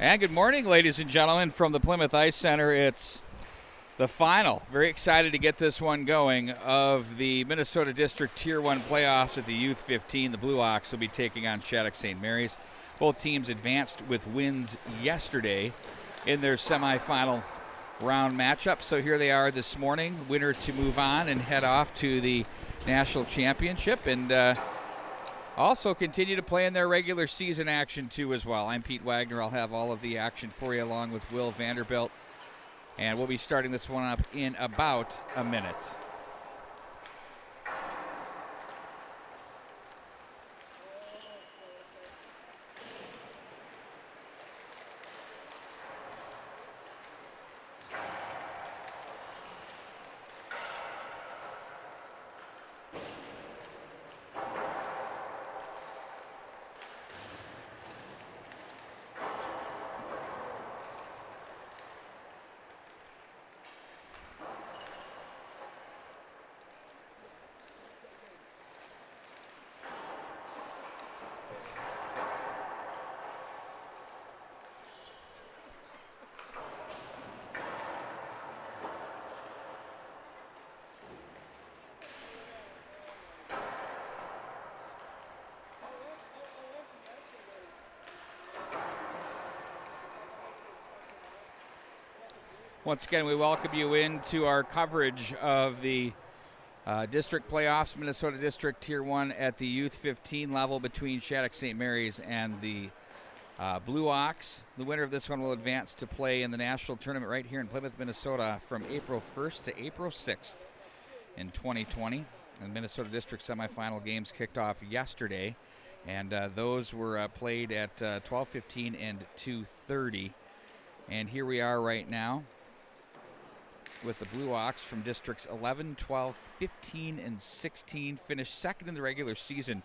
And good morning, ladies and gentlemen, from the Plymouth Ice Center. It's the final, very excited to get this one going, of the Minnesota District Tier 1 playoffs at the Youth 15. The Blue Ox will be taking on Shattuck-St. Mary's. Both teams advanced with wins yesterday in their semifinal round matchup. So here they are this morning, winner to move on and head off to the national championship, and also continue to play in their regular season action too as well. I'm Pete Wagner. I'll have all of the action for you along with Will Vanderbilt. And we'll be starting this one up in about a minute. Once again, we welcome you into our coverage of the district playoffs, Minnesota District Tier 1 at the Youth 15 level between Shattuck-St. Mary's and the Blue Ox. The winner of this one will advance to play in the national tournament right here in Plymouth, Minnesota from April 1st to April 6th in 2020. And Minnesota District semifinal games kicked off yesterday, and those were played at 12:15 and 2:30. And here we are right now with the Blue Ox from districts 11, 12, 15, and 16, finished second in the regular season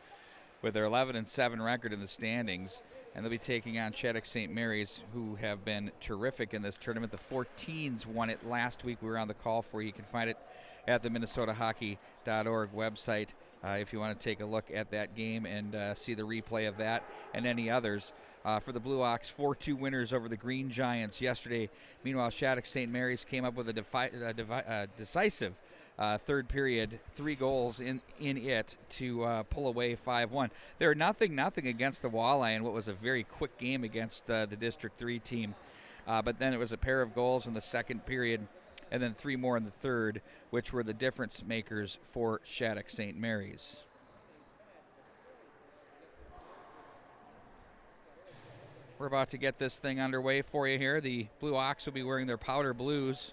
with their 11-7 record in the standings. And they'll be taking on Shattuck-St. Mary's, who have been terrific in this tournament. The 14s won it last week. We were on the call for you. You can find it at the minnesotahockey.org website if you want to take a look at that game and see the replay of that and any others. For the Blue Ox, 4-2 winners over the Green Giants yesterday. Meanwhile, Shattuck-St. Mary's came up with a decisive third period, 3 goals in it to pull away 5-1. They're 0-0 against the Walleye in what was a very quick game against the District 3 team. But then it was a pair of goals in the second period and then 3 more in the third, which were the difference makers for Shattuck-St. Mary's. We're about to get this thing underway for you here. The Blue Ox will be wearing their powder blues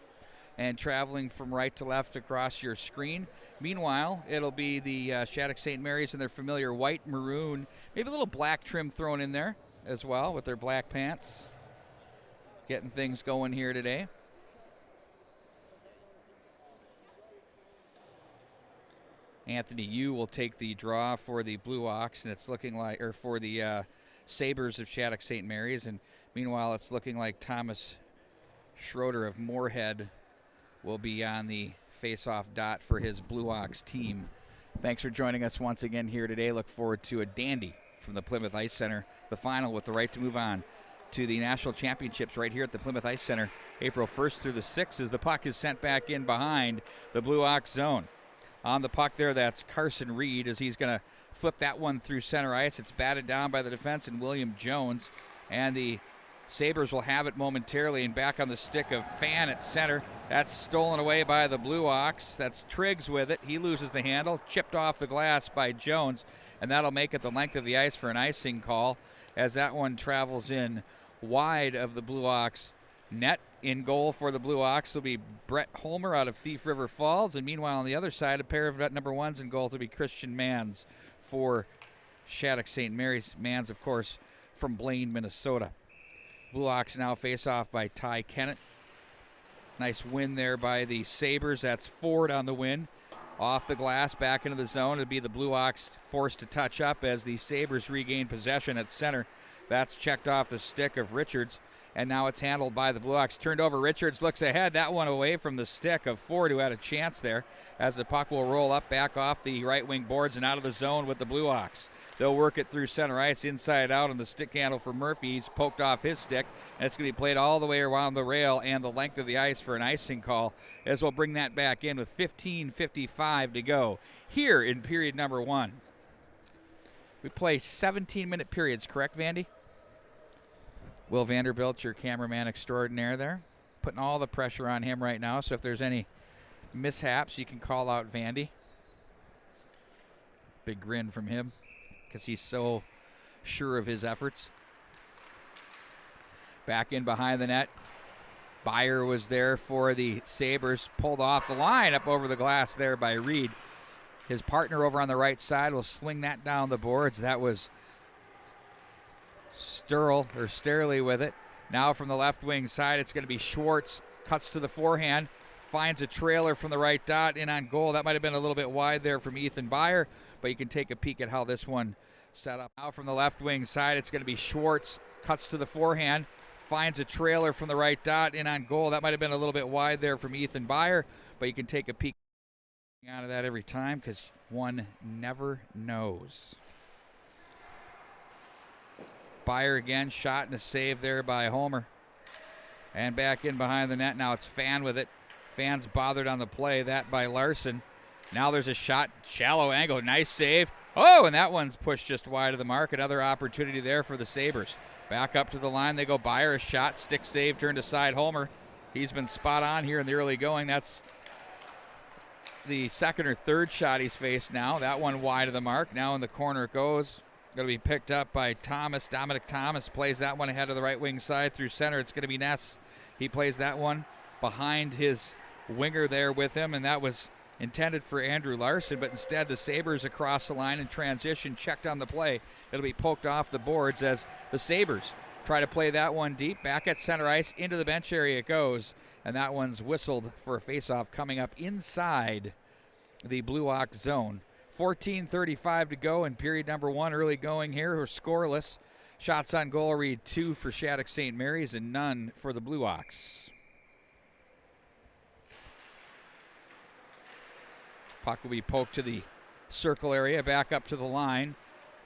and traveling from right to left across your screen. Meanwhile, it'll be the Shattuck-St. Mary's in their familiar white, maroon, maybe a little black trim thrown in there as well with their black pants. Getting things going here today. Anthony Yu will take the draw for the Blue Ox, and it's looking like, or for the Sabres of Shattuck-St. Mary's, and meanwhile it's looking like Thomas Schroeder of Moorhead will be on the face-off dot for his Blue Ox team. Thanks for joining us once again here today. Look forward to a dandy from the Plymouth Ice Center, the final with the right to move on to the national championships right here at the Plymouth Ice Center, April 1st through the 6th, as the puck is sent back in behind the Blue Ox zone. On the puck there, that's Carson Reed, as he's going to flip that one through center ice. It's batted down by the defense and William Jones, and the Sabres will have it momentarily, and back on the stick of Fan at center. That's stolen away by the Blue Ox. That's Triggs with it. He loses the handle, chipped off the glass by Jones, and that'll make it the length of the ice for an icing call as that one travels in wide of the Blue Ox net. In goal for the Blue Ox will be Brett Holmer out of Thief River Falls, and meanwhile on the other side, a pair of number 1s in goal will be Christian Mans for Shattuck-St. Mary's. Mans, of course, from Blaine, Minnesota. Blue Ox now face off by Ty Kennett. Nice win there by the Sabres. That's Ford on the win. Off the glass, back into the zone. It'll be the Blue Ox forced to touch up as the Sabres regain possession at center. That's checked off the stick of Richards. and now it's handled by the Blue Hawks. Turned over, Richards looks ahead. That one away from the stick of Ford, who had a chance there, as the puck will roll up back off the right wing boards and out of the zone with the Blue Hawks. They'll work it through center ice, inside out on the stick handle for Murphy. He's poked off his stick, and it's going to be played all the way around the rail and the length of the ice for an icing call, as we'll bring that back in with 15:55 to go here in period number 1. We play 17-minute periods, correct, Vandy? Will Vanderbilt, your cameraman extraordinaire there, putting all the pressure on him right now, so if there's any mishaps, you can call out Vandy. Big grin from him, because he's so sure of his efforts. Back in behind the net. Byer was there for the Sabres. Pulled off the line up over the glass there by Reed. His partner over on the right side will swing that down the boards. That was Sterling with it. Now from the left wing side, it's going to be Schwartz. Cuts to the forehand. Finds a trailer from the right dot in on goal. That might have been a little bit wide there from Ethan Byer, but you can take a peek at how this one set up. Now from the left wing side, it's going to be Schwartz. Cuts to the forehand. Finds a trailer from the right dot in on goal. That might have been a little bit wide there from Ethan Byer, but you can take a peek out of that every time, because one never knows. Byer again, shot and a save there by Homer. And back in behind the net. Now it's Fan with it. Fan's bothered on the play. That by Larson. Now there's a shot, shallow angle, nice save. Oh, and that one's pushed just wide of the mark. Another opportunity there for the Sabres. Back up to the line they go. Byer, a shot, stick save, turned aside. Homer, he's been spot on here in the early going. That's the second or third shot he's faced now. That one wide of the mark. Now in the corner it goes. Going to be picked up by Thomas. Dominic Thomas plays that one ahead of the right wing side through center. It's going to be Ness. He plays that one behind his winger there with him, and that was intended for Andrew Larson, but instead the Sabres across the line in transition, checked on the play. It'll be poked off the boards as the Sabres try to play that one deep. Back at center ice, into the bench area it goes, and that one's whistled for a faceoff coming up inside the Blue Hawk zone. 14:35 to go in period number 1. Early going here. We're scoreless. Shots on goal read 2 for Shattuck-St. Mary's and none for the Blue Hawks. Puck will be poked to the circle area, back up to the line.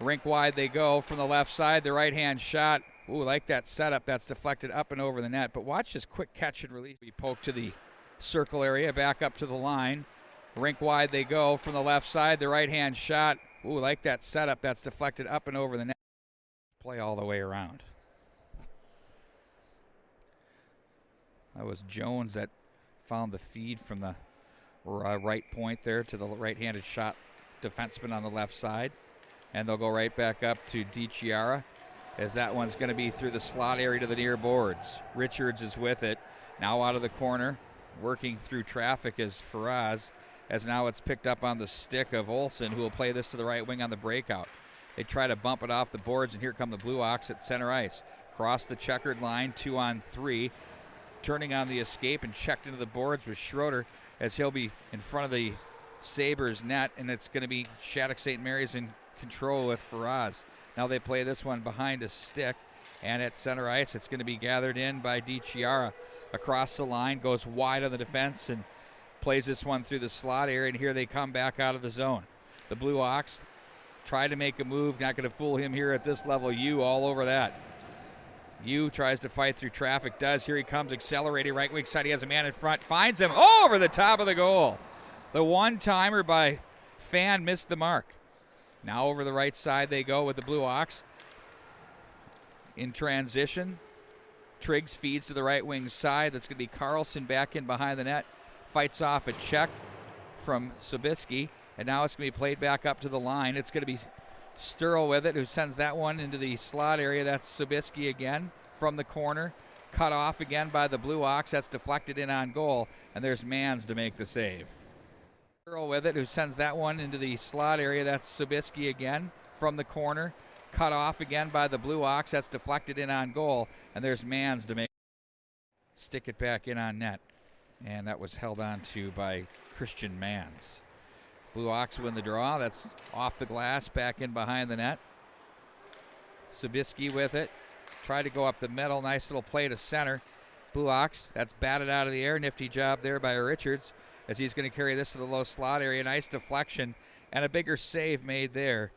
Rink wide they go from the left side. The right-hand shot. Ooh, like that setup. That's deflected up and over the net. But watch this quick catch and release. Be poked to the circle area, back up to the line. Rink wide they go from the left side. The right-hand shot. Ooh, like that setup. That's deflected up and over the net. Play all the way around. That was Jones that found the feed from the right point there to the right-handed shot defenseman on the left side. And they'll go right back up to DiChiara, as that one's going to be through the slot area to the near boards. Richards is with it. Now out of the corner, working through traffic is Faraz, as now it's picked up on the stick of Olsen, who will play this to the right wing on the breakout. They try to bump it off the boards, and here come the Blue Hawks at center ice. Cross the checkered line, 2-on-3. Turning on the escape and checked into the boards with Schroeder, as he'll be in front of the Sabres net, and it's going to be Shattuck-St. Mary's in control with Faraz. Now they play this one behind a stick, and at center ice it's going to be gathered in by DiChiara. Across the line, goes wide on the defense and plays this one through the slot area, and here they come back out of the zone. The Blue Hawks try to make a move, not going to fool him here at this level. Yu all over that. Yu tries to fight through traffic, does. Here he comes, accelerating right wing side. He has a man in front, finds him over the top of the goal. The one-timer by Fan missed the mark. Now over the right side they go with the Blue Hawks. In transition, Triggs feeds to the right wing side. That's going to be Carlson back in behind the net. Fights off a check from Sobieski, and now it's going to be played back up to the line. It's going to be Sturl with it, who sends that one into the slot area. That's Sobieski again from the corner. Cut off again by the Blue Hawks. That's deflected in on goal, and there's Mans to make the save. Sturl with it, who sends that one into the slot area. That's Sobieski again from the corner. Cut off again by the Blue Hawks. That's deflected in on goal, and there's Mans to make. Stick it back in on net, and that was held on to by Christian Mans. Blue Hawks win the draw. That's off the glass, back in behind the net. Sobieski with it. Tried to go up the middle. Nice little play to center. Blue Ox, that's batted out of the air. Nifty job there by Richards as he's going to carry this to the low slot area. Nice deflection and a bigger save made there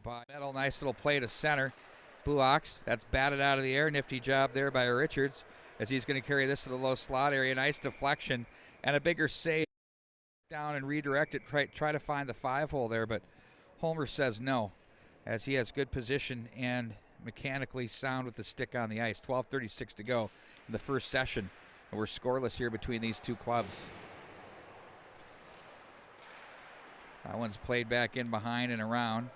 by middle. Nice little play to center. Blue Ox, that's batted out of the air. Nifty job there by Richards as he's going to carry this to the low slot area. Nice deflection and a bigger save. Down and redirect it. Try to find the 5-hole there, but Homer says no as he has good position and mechanically sound with the stick on the ice. 12:36 to go in the first session, and we're scoreless here between these two clubs. That one's played back in behind and around.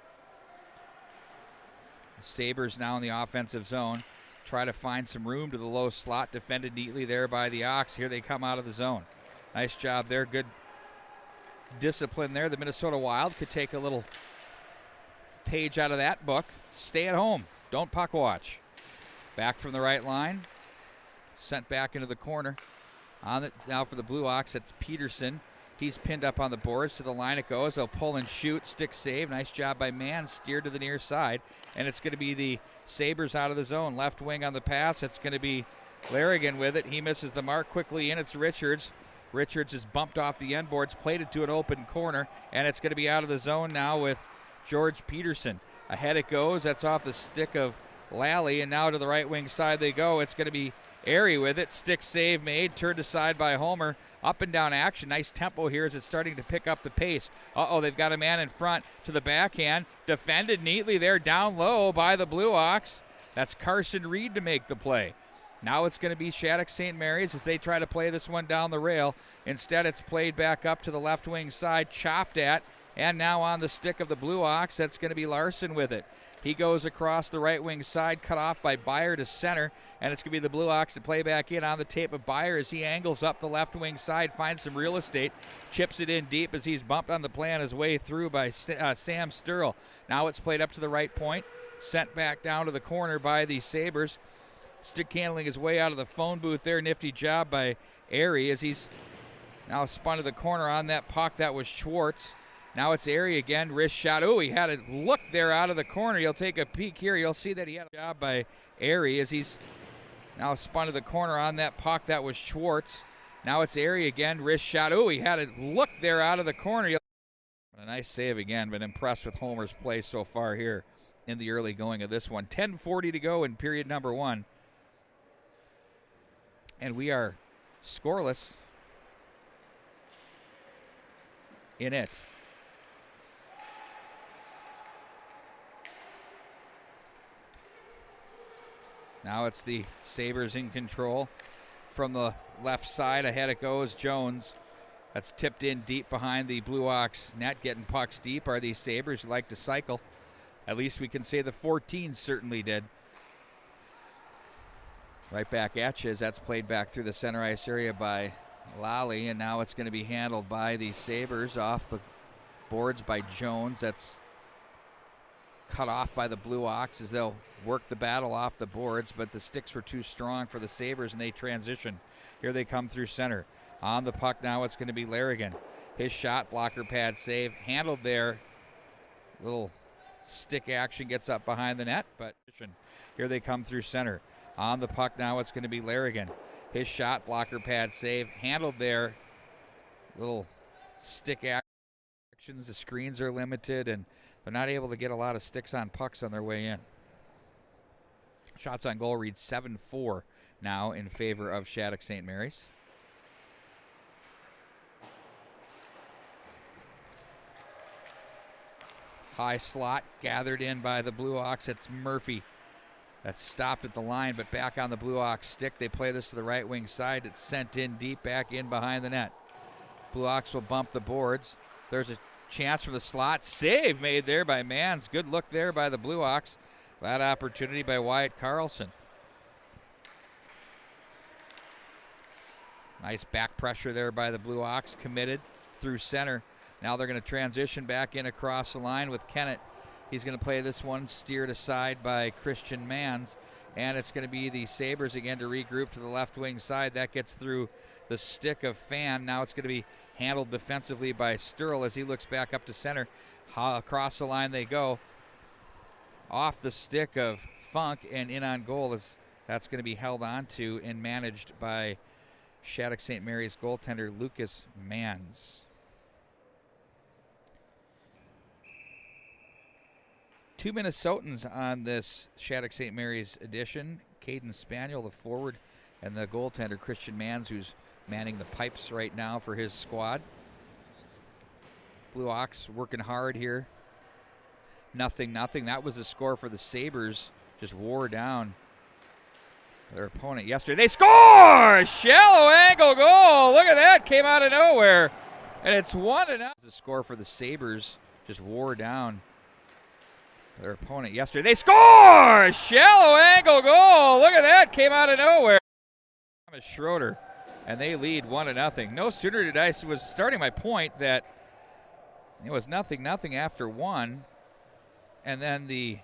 The Sabres now in the offensive zone. Try to find some room to the low slot. Defended neatly there by the Ox. Here they come out of the zone. Nice job there. Good discipline there. The Minnesota Wild could take a little page out of that book. Stay at home. Don't puck watch. Back from the right line. Sent back into the corner. On it now for the Blue Ox. It's Peterson. He's pinned up on the boards. To the line it goes. They'll pull and shoot. Stick save. Nice job by Mann. Steered to the near side. And it's going to be the Sabres out of the zone. Left wing on the pass. It's going to be Larrigan with it. He misses the mark quickly in. It's Richards. Richards is bumped off the end boards. Played it to an open corner. And it's going to be out of the zone now with George Peterson. Ahead it goes. That's off the stick of Lally. And now to the right wing side they go. It's going to be Airy with it. Stick save made. Turned aside by Homer. Up and down action. Nice tempo here as it's starting to pick up the pace. They've got a man in front to the backhand. Defended neatly there down low by the Blue Ox. That's Carson Reed to make the play. Now it's going to be Shattuck-St. Mary's as they try to play this one down the rail. Instead, it's played back up to the left wing side, chopped at, and now on the stick of the Blue Ox, that's going to be Larson with it. He goes across the right wing side, cut off by Byer to center, and it's going to be the Blue Ox to play back in on the tape of Byer as he angles up the left wing side, finds some real estate, chips it in deep as he's bumped on the play on his way through by Sam Sturl. Now it's played up to the right point, sent back down to the corner by the Sabres. Stick handling his way out of the phone booth there. Nifty job by Airy as he's now spun to the corner on that puck. That was Schwartz. Now it's Airy again. Wrist shot. He had a look there out of the corner. You'll take a peek here. You'll see that he had a job by Airy as he's now spun to the corner on that puck. That was Schwartz. Now it's Airy again. Wrist shot. He had a look there out of the corner. A nice save again. Been impressed with Homer's play so far here in the early going of this one. 10:40 to go in period number one. And we are scoreless in it. Now it's the Sabres in control. From the left side, ahead it goes. Jones. That's tipped in deep behind the Blue Ox net. Getting pucks deep are these Sabres who like to cycle. At least we can say the 14s certainly did. Right back at you as that's played back through the center ice area by Lally, and now it's going to be handled by the Sabres off the boards by Jones. That's cut off by the Blue Ox as they'll work the battle off the boards, but the sticks were too strong for the Sabres and they transition. Here they come through center. On the puck now it's going to be Larrigan. His shot blocker pad save, handled there. Little stick action gets up behind the net, but here they come through center. On the puck now it's going to be Larrigan. His shot blocker pad save, handled there. Little stick actions. The screens are limited and they're not able to get a lot of sticks on pucks on their way in. Shots on goal reads 7-4 now in favor of Shattuck-St. Mary's. High slot gathered in by the Blue Ox. It's Murphy. That's stopped at the line, but back on the Blue Ox stick. They play this to the right wing side. It's sent in deep, back in behind the net. Blue Ox will bump the boards. There's a chance for the slot. Save made there by Mans. Good look there by the Blue Ox. That opportunity by Wyatt Carlson. Nice back pressure there by the Blue Ox. Committed through center. Now they're going to transition back in across the line with Kennett. He's going to play this one steered aside by Christian Mans. And it's going to be the Sabres again to regroup to the left wing side. That gets through the stick of Fan. Now it's going to be handled defensively by Sturl as he looks back up to center. Across the line they go. Off the stick of Funk, and in on goal that's going to be held on to and managed by Shattuck-St. Mary's goaltender Lucas Manns. Two Minnesotans on this Shattuck-St. Mary's edition. Caden Spaniel, the forward, and the goaltender Christian Manns, who's manning the pipes right now for his squad. Blue Ox working hard here. 0-0. That was the score for the Sabres. Just wore down their opponent yesterday. They score! Shallow angle goal. Look at that. Came out of nowhere. And it's 1-0. The score for the Sabres. Just wore down their opponent yesterday. They score! Shallow angle goal. Look at that. Came out of nowhere. Thomas Schroeder. And they lead 1-0. No sooner did I was starting my point that it was 0-0 after one. And then the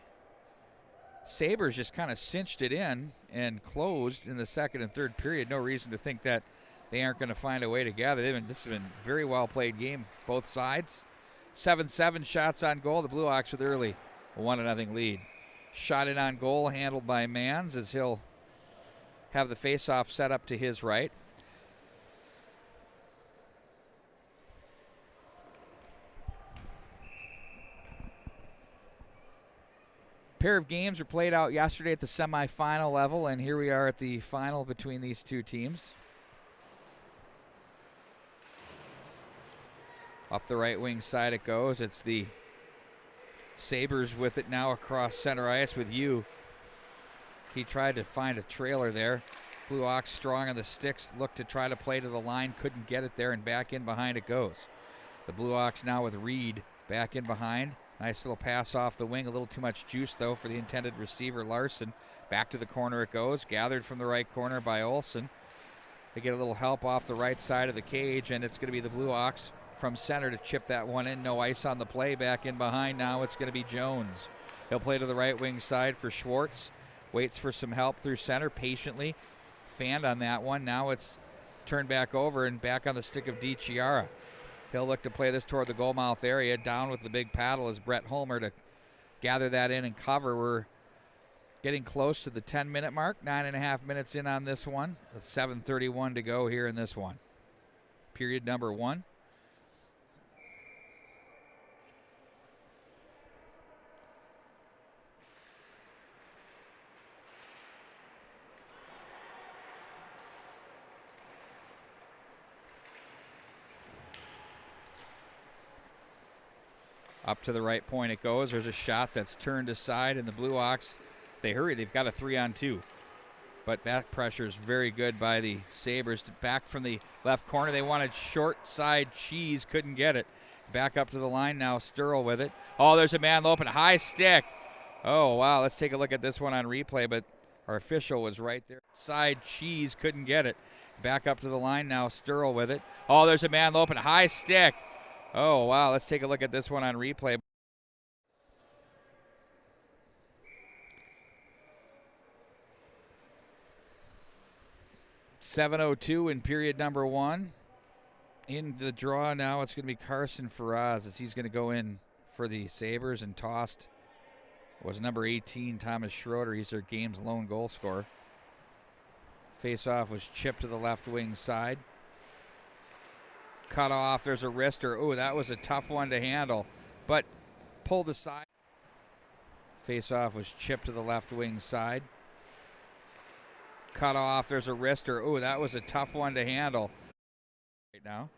Sabres just kind of cinched it in and closed in the second and third period. No reason to think that they aren't going to find a way to gather. This has been a very well played game, both sides. 7-7 shots on goal. The Blue Ox with early 1-0 lead. Shot in on goal, handled by Manns as he'll have the faceoff set up to his right. Pair of games were played out yesterday at the semifinal level, and here we are at the final between these two teams. Up the right wing side it goes. It's the Sabres with it now across center ice with you. He tried to find a trailer there. Blue Ox strong on the sticks, looked to try to play to the line, couldn't get it there, and back in behind it goes. The Blue Ox now with Reed back in behind. Nice little pass off the wing. A little too much juice, though, for the intended receiver, Larson. Back to the corner it goes. Gathered from the right corner by Olsen. They get a little help off the right side of the cage, and it's going to be the Blue Ox from center to chip that one in. No ice on the play. Back in behind now. It's going to be Jones. He'll play to the right wing side for Schwartz. Waits for some help through center patiently. Fanned on that one. Now it's turned back over and back on the stick of DiChiara. He'll look to play this toward the goal mouth area. Down with the big paddle is Brett Holmer to gather that in and cover. We're getting close to the 10-minute mark. 9.5 minutes in on this one. With 7:31 to go here in this one. Period number one. Up to the right point it goes. There's a shot that's turned aside, and the Blue Ox, they hurry. They've got a 3-on-2. But back pressure is very good by the Sabres. Back from the left corner. They wanted short side Cheese. Couldn't get it. Back up to the line now. Sturl with it. Oh, there's a man open. High stick. Oh, wow. Let's take a look at this one on replay, but our official was right there. Side Cheese. Couldn't get it. Back up to the line now. Sturl with it. Oh, there's a man open. High stick. Oh, wow. Let's take a look at this one on replay. .702 in period number one. In the draw now, it's going to be Carson Faraz as he's going to go in for the Sabres, and tossed was number 18, Thomas Schroeder. He's their game's lone goal scorer. Face-off was chipped to the left wing side. Cut off. There's a wrister. Oh, that was a tough one to handle, but pulled aside. Face-off was chipped to the left wing side. Cut off. There's a wrister. Oh, that was a tough one to handle. Right now,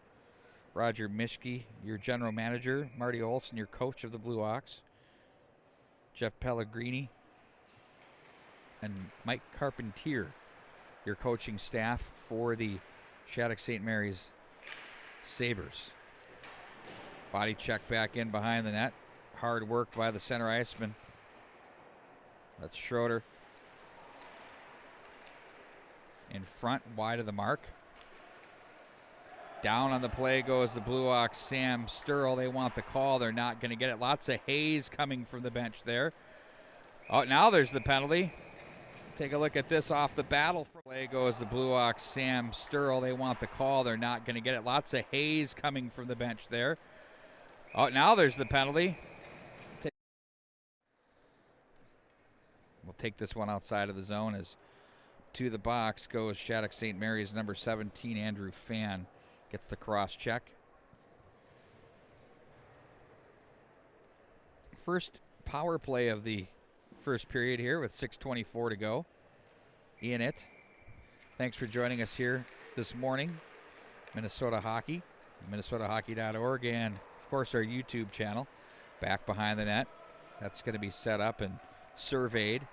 Roger Mischke, your general manager. Marty Olson, your coach of the Blue Ox. Jeff Pellegrini and Mike Carpentier, your coaching staff for the Shattuck-St. Mary's Sabres. Body check back in behind the net. Hard work by the center iceman. That's Schroeder. In front, wide of the mark. Down on the play goes the Blue Ox, Sam Sturl. They want the call. They're not going to get it. Lots of haze coming from the bench there. Oh, now there's the penalty. Take a look at this off the battle. Play goes the Blue Ox, Sam Sturl. They want the call. They're not going to get it. Lots of haze coming from the bench there. Oh, now there's the penalty. We'll take this one outside of the zone as to the box goes Shattuck-St. Mary's number 17, Andrew Fan. Gets the cross check. First power play of the first period here with 6:24 to go in it. Thanks for joining us here this morning. Minnesota Hockey, minnesotahockey.org, and of course our YouTube channel. Back behind the net. That's going to be set up and surveyed.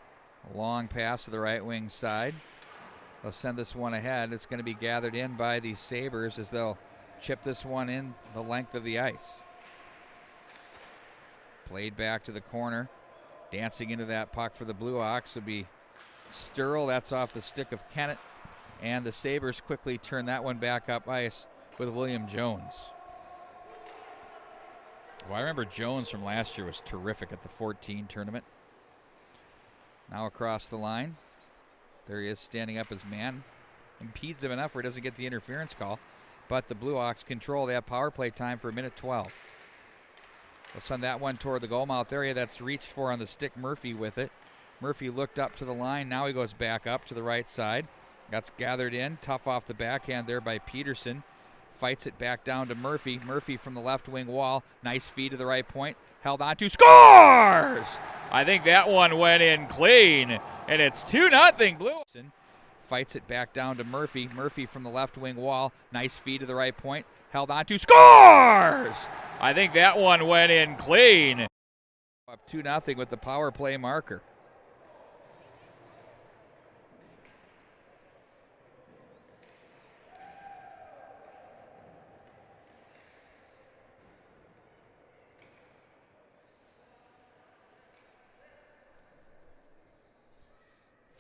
A long pass to the right wing side. They'll send this one ahead. It's going to be gathered in by the Sabres as they'll chip this one in the length of the ice. Played back to the corner. Dancing into that puck for the Blue Hawks would be Sturl. That's off the stick of Kennett. And the Sabres quickly turn that one back up ice with William Jones. Well, I remember Jones from last year was terrific at the 14 tournament. Now across the line. There he is standing up as man. Impedes him enough where he doesn't get the interference call. But the Blue Hawks control. They have power play time for a minute 12. They'll send that one toward the goal mouth area. That's reached for on the stick. Murphy with it. Murphy looked up to the line. Now he goes back up to the right side. That's gathered in. Tough off the backhand there by Peterson. Fights it back down to Murphy. Murphy from the left wing wall. Nice feed to the right point. Held on to. Scores! I think that one went in clean. And it's 2-0 Blue. Fights it back down to Murphy. Murphy from the left wing wall. Nice feed to the right point. Held on to. Scores! I think that one went in clean. Up 2-0 with the power play marker.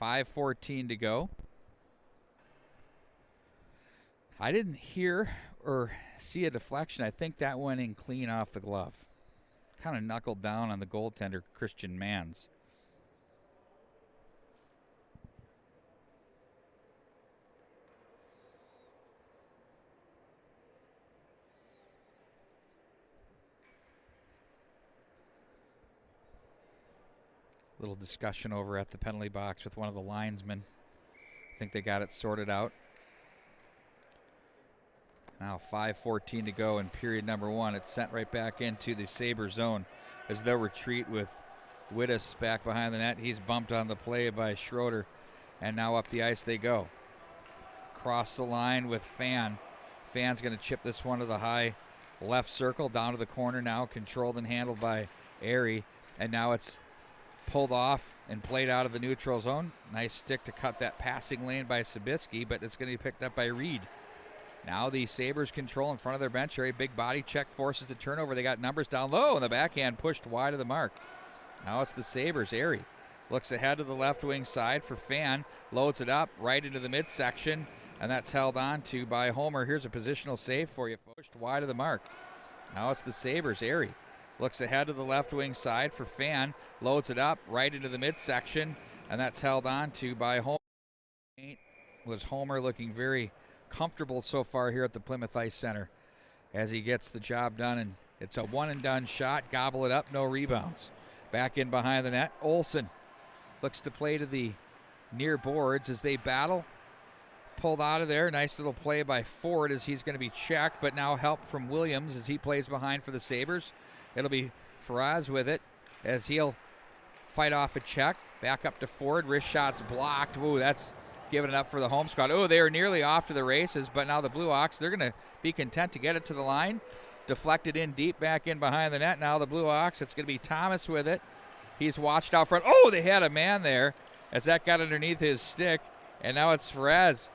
.5:14 to go. I didn't hear or see a deflection. I think that went in clean off the glove. Kind of knuckled down on the goaltender, Christian Mans. Little discussion over at the penalty box with one of the linesmen. I think they got it sorted out. Now 5:14 to go in period number one. It's sent right back into the Sabre zone as they'll retreat with Wittes back behind the net. He's bumped on the play by Schroeder, and now up the ice they go. Cross the line with Fan. Fan's going to chip this one to the high left circle, down to the corner now, controlled and handled by Airy, and now it's pulled off and played out of the neutral zone. Nice stick to cut that passing lane by Sabisky, but it's going to be picked up by Reed. Now the Sabres control in front of their bench area. Big body check forces the turnover. They got numbers down low, and the backhand pushed wide of the mark. Now it's the Sabres. Airy looks ahead to the left wing side for Fan. Loads it up right into the midsection, and that's held on to by Homer. Here's a positional save for you. Pushed wide of the mark. Now it's the Sabres. Airy looks ahead to the left wing side for Fan. Loads it up right into the midsection, and that's held on to by Homer. Was Homer looking very comfortable so far here at the Plymouth Ice Center as he gets the job done, and it's a one-and-done shot. Gobble it up, no rebounds. Back in behind the net, Olsen looks to play to the near boards as they battle. Pulled out of there. Nice little play by Ford as he's going to be checked, but now help from Williams as he plays behind for the Sabres. It'll be Faraz with it as he'll fight off a check. Back up to Ford. Wrist shot's blocked. Ooh, that's giving it up for the home squad. Oh, they are nearly off to the races, but now the Blue Hawks, they're going to be content to get it to the line. Deflected in deep, back in behind the net. Now the Blue Hawks, it's going to be Thomas with it. He's watched out front. Oh, they had a man there as that got underneath his stick, and now it's Faraz.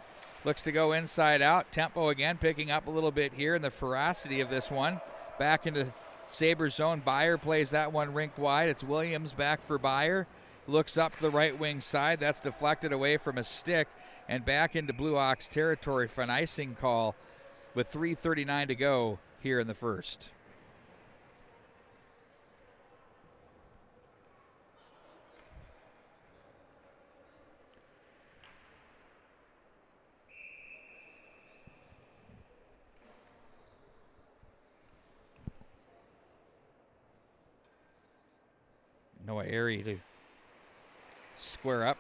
Looks to go inside out. Tempo again, picking up a little bit here in the ferocity of this one. Back into Sabres zone. Byer plays that one rink wide. It's Williams back for Byer. Looks up to the right wing side. That's deflected away from a stick and back into Blue Hawks territory for an icing call with 3:39 to go here in the first. Noah Airy to square up.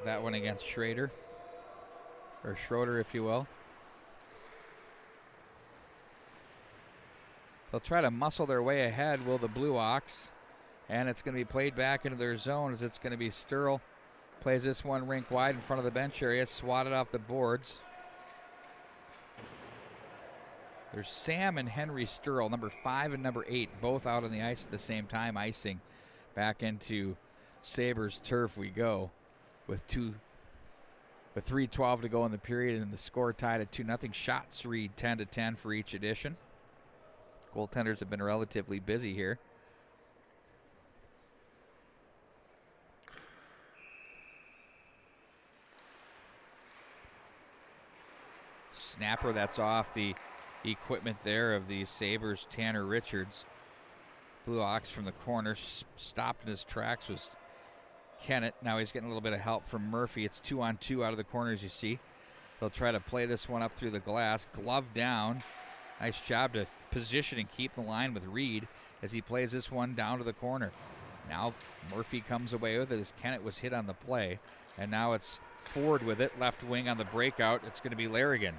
That one against Schrader, or Schroeder, if you will. They'll try to muscle their way ahead, will the Blue Ox. And it's going to be played back into their zone as it's going to be Sturl. Plays this one rink wide in front of the bench area, swatted off the boards. There's Sam and Henry Sturl, number 5 and number 8, both out on the ice at the same time, icing. Back into Sabres turf we go with 3:12 to go in the period, and the score tied at 2-0. Shots read 10-10 for each edition. Goaltenders have been relatively busy here. Snapper, that's off the equipment there of the Sabres, Tanner Richards. Blue Ox from the corner, stopped in his tracks was Kennett. Now he's getting a little bit of help from Murphy. It's 2-on-2 out of the corner, as you see. They'll try to play this one up through the glass. Glove down. Nice job to position and keep the line with Reed as he plays this one down to the corner. Now Murphy comes away with it as Kennett was hit on the play. And now it's Ford with it, left wing on the breakout. It's going to be Larrigan.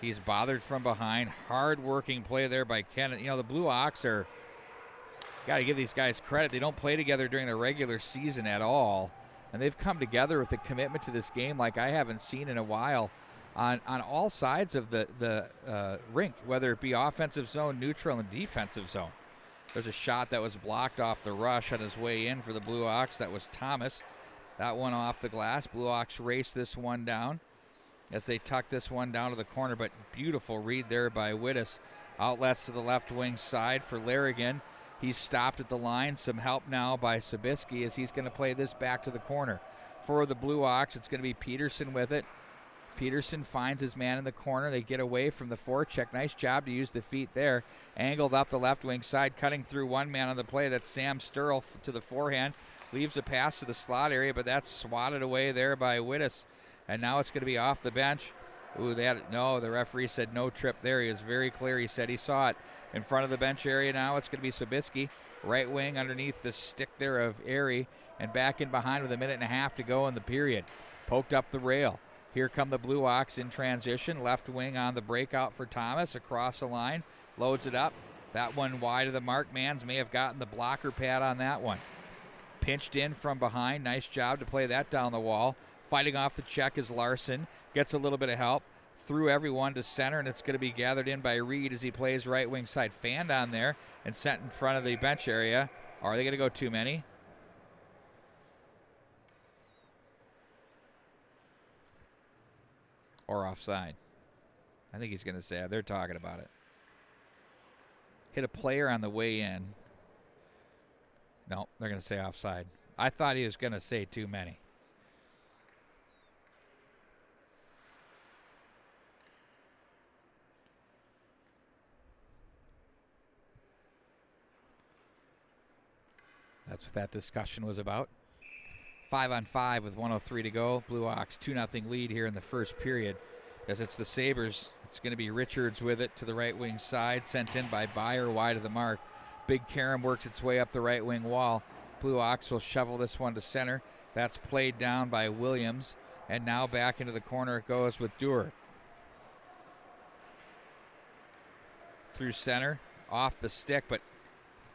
He's bothered from behind. Hard-working play there by Kennett. You know, the Blue Ox are, got to give these guys credit. They don't play together during the regular season at all. And they've come together with a commitment to this game like I haven't seen in a while on all sides of the rink, whether it be offensive zone, neutral, and defensive zone. There's a shot that was blocked off the rush on his way in for the Blue Ox. That was Thomas. That one off the glass. Blue Ox raced this one down as they tuck this one down to the corner, but beautiful read there by Wittes. Outlets to the left wing side for Larrigan. He's stopped at the line. Some help now by Sabisky as he's going to play this back to the corner. For the Blue Ox, it's going to be Peterson with it. Peterson finds his man in the corner. They get away from the forecheck. Nice job to use the feet there. Angled up the left wing side, cutting through one man on the play. That's Sam Sturl to the forehand. Leaves a pass to the slot area, but that's swatted away there by Wittes. And now it's going to be off the bench. Ooh, no, the referee said no trip there. He was very clear. He said he saw it in front of the bench area. Now it's going to be Sabisky, right wing underneath the stick there of Airy, and back in behind with 1.5 to go in the period. Poked up the rail. Here come the Blue Ox in transition. Left wing on the breakout for Thomas. Across the line. Loads it up. That one wide of the mark. Mans may have gotten the blocker pad on that one. Pinched in from behind. Nice job to play that down the wall. Fighting off the check is Larson. Gets a little bit of help. Through everyone to center, and it's going to be gathered in by Reed as he plays right wing side. Fanned on there and sent in front of the bench area. Are they going to go too many? Or offside? I think he's going to say they're talking about it. Hit a player on the way in. No, they're going to say offside. I thought he was going to say too many. That's what that discussion was about. 5-on-5 with 1:03 to go. Blue Ox 2-0 lead here in the first period. As it's the Sabres, it's going to be Richards with it to the right wing side. Sent in by Byer wide of the mark. Big Karam works its way up the right wing wall. Blue Ox will shovel this one to center. That's played down by Williams. And now back into the corner it goes with Dewar. Through center. Off the stick, but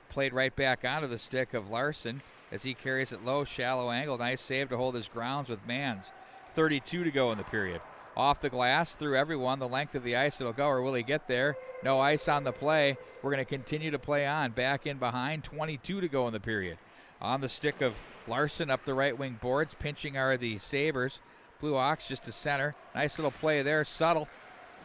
played right back onto the stick of Larson as he carries it low, shallow angle. Nice save to hold his grounds with Mans. 32 to go in the period. Off the glass, through everyone, the length of the ice it'll go, or will he get there? No ice on the play. We're going to continue to play on. Back in behind, 22 to go in the period. On the stick of Larson up the right wing boards. Pinching are the Sabres. Blue Ox just to center. Nice little play there, subtle.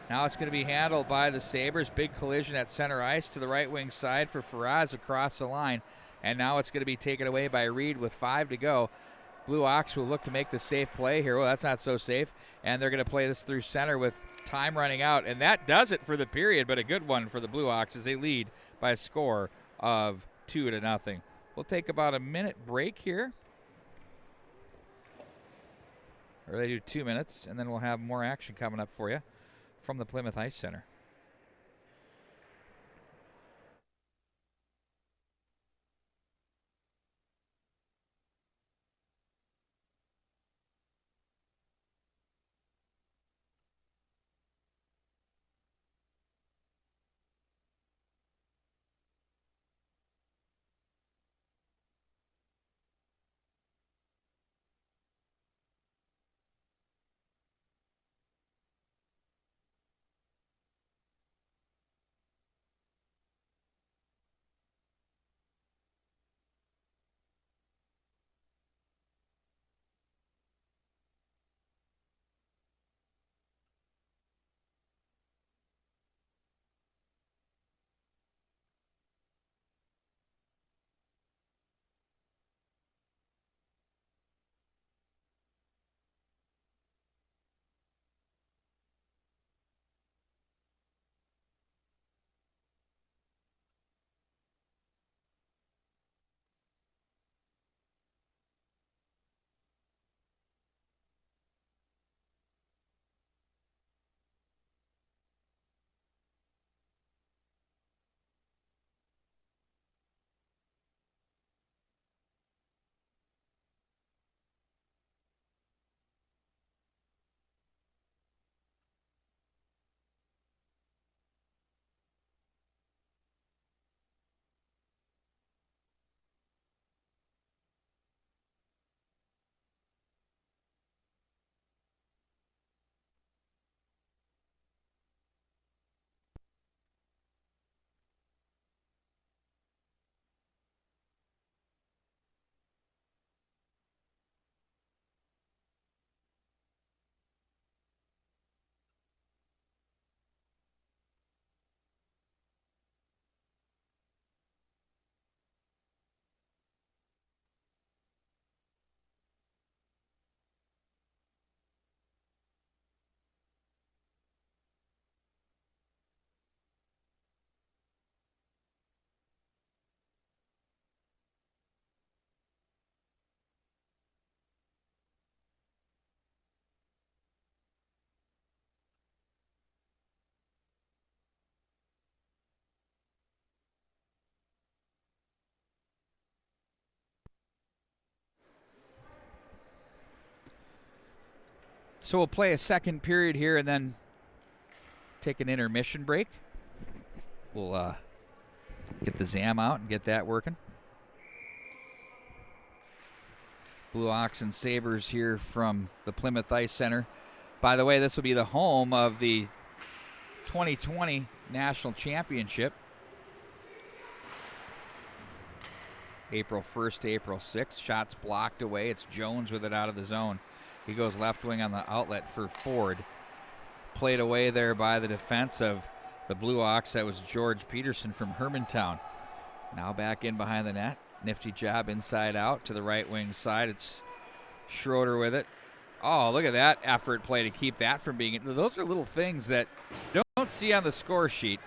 Now it's going to be handled by the Sabres. Big collision at center ice to the right wing side for Faraz across the line. And now it's going to be taken away by Reed with 5 to go. Blue Ox will look to make the safe play here. Well, that's not so safe. And they're going to play this through center with time running out. And that does it for the period, but a good one for the Blue Ox as they lead by a score of 2-0. We'll take about a minute break here. Or they do 2 minutes, and then we'll have more action coming up for you from the Plymouth Ice Center. So we'll play a second period here and then take an intermission break. We'll get the ZAM out and get that working. Blue Ox and Sabres here from the Plymouth Ice Center. By the way, this will be the home of the 2020 National Championship. April 1st to April 6th. Shots blocked away. It's Jones with it out of the zone. He goes left wing on the outlet for Ford. Played away there by the defense of the Blue Ox. That was George Peterson from Hermantown. Now back in behind the net. Nifty job inside out to the right wing side. It's Schroeder with it. Oh, look at that effort play to keep that from being. Those are little things that you don't see on the score sheet,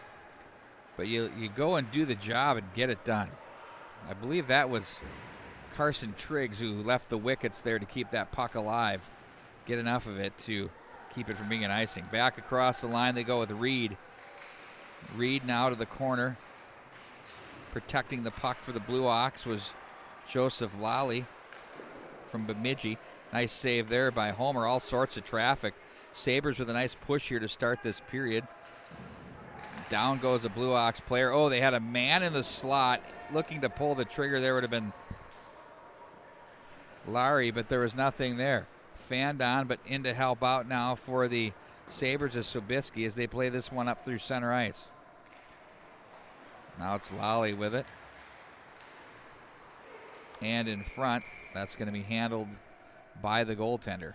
but you go and do the job and get it done. I believe that was Carson Triggs who left the wickets there to keep that puck alive. Get enough of it to keep it from being an icing. Back across the line they go with Reed. Reed now to the corner. Protecting the puck for the Blue Ox was Joseph Lally from Bemidji. Nice save there by Homer. All sorts of traffic. Sabres with a nice push here to start this period. Down goes a Blue Ox player. Oh, they had a man in the slot looking to pull the trigger. There would have been Larry, but there was nothing there. Fanned on, but in to help out now for the Sabres is Sobieski as they play this one up through center ice. Now it's Lally with it. And in front, that's going to be handled by the goaltender.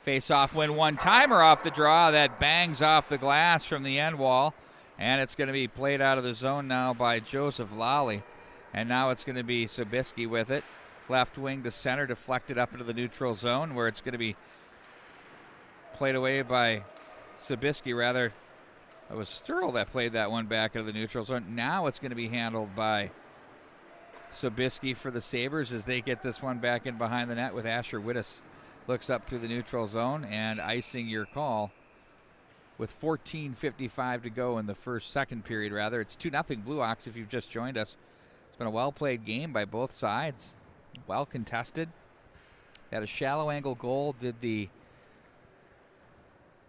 Face-off win one-timer off the draw. That bangs off the glass from the end wall. And it's going to be played out of the zone now by Joseph Lally. And now it's going to be Sobieski with it. Left wing to center, deflected up into the neutral zone where it's going to be played away by Sobieski. Rather, it was Sturl that played that one back into the neutral zone. Now it's going to be handled by Sobieski for the Sabres as they get this one back in behind the net with Asher Wittes. Looks up through the neutral zone and icing your call with 14:55 to go in the second period. It's 2-0 Blue Ox if you've just joined us. It's been a well-played game by both sides. Well contested. Had a shallow angle goal. Did the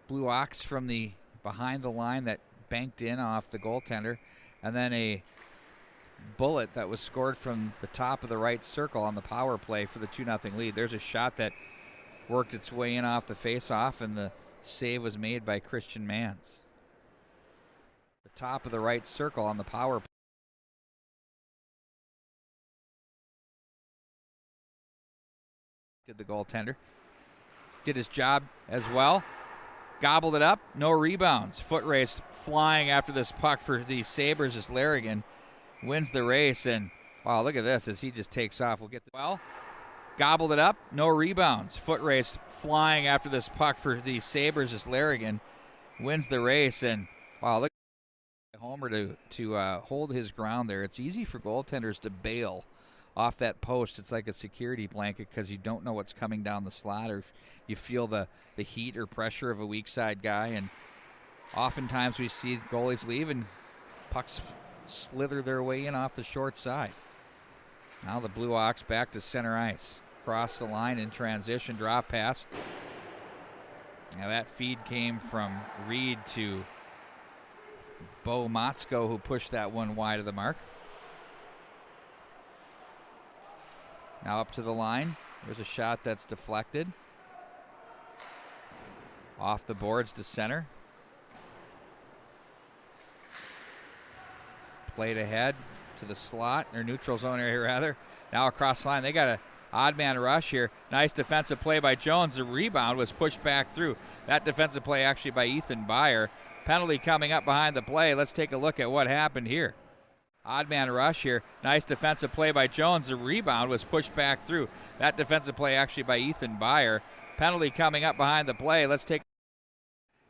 Blue Ox from the behind the line that banked in off the goaltender. And then a bullet that was scored from the top of the right circle on the power play for the 2-0 lead. There's a shot that worked its way in off the face-off, and the save was made by Christian Mans. The top of the right circle on the power play. Did the goaltender. Did his job as well. Gobbled it up. No rebounds. Foot race flying after this puck for the Sabres as Larrigan wins the race. And, wow, look at this as he just takes off. We'll get the well. Gobbled it up. No rebounds. Foot race flying after this puck for the Sabres as Larrigan wins the race. And, wow, look at Homer to hold his ground there. It's easy for goaltenders to bail off that post. It's like a security blanket because you don't know what's coming down the slot, or if you feel the heat or pressure of a weak side guy. And oftentimes we see goalies leave and pucks slither their way in off the short side. Now the Blue Ox back to center ice. Cross the line in transition, drop pass. Now that feed came from Reed to Bo Motzko, who pushed that one wide of the mark. Now up to the line. There's a shot that's deflected. Off the boards to center. Played ahead to the slot, or neutral zone area rather. Now across the line. They got an odd man rush here. Nice defensive play by Jones. The rebound was pushed back through. That defensive play actually by Ethan Byer. Penalty coming up behind the play. Let's take a look at what happened here. Odd man rush here. Nice defensive play by Jones. The rebound was pushed back through. That defensive play actually by Ethan Byer. Penalty coming up behind the play. Let's take.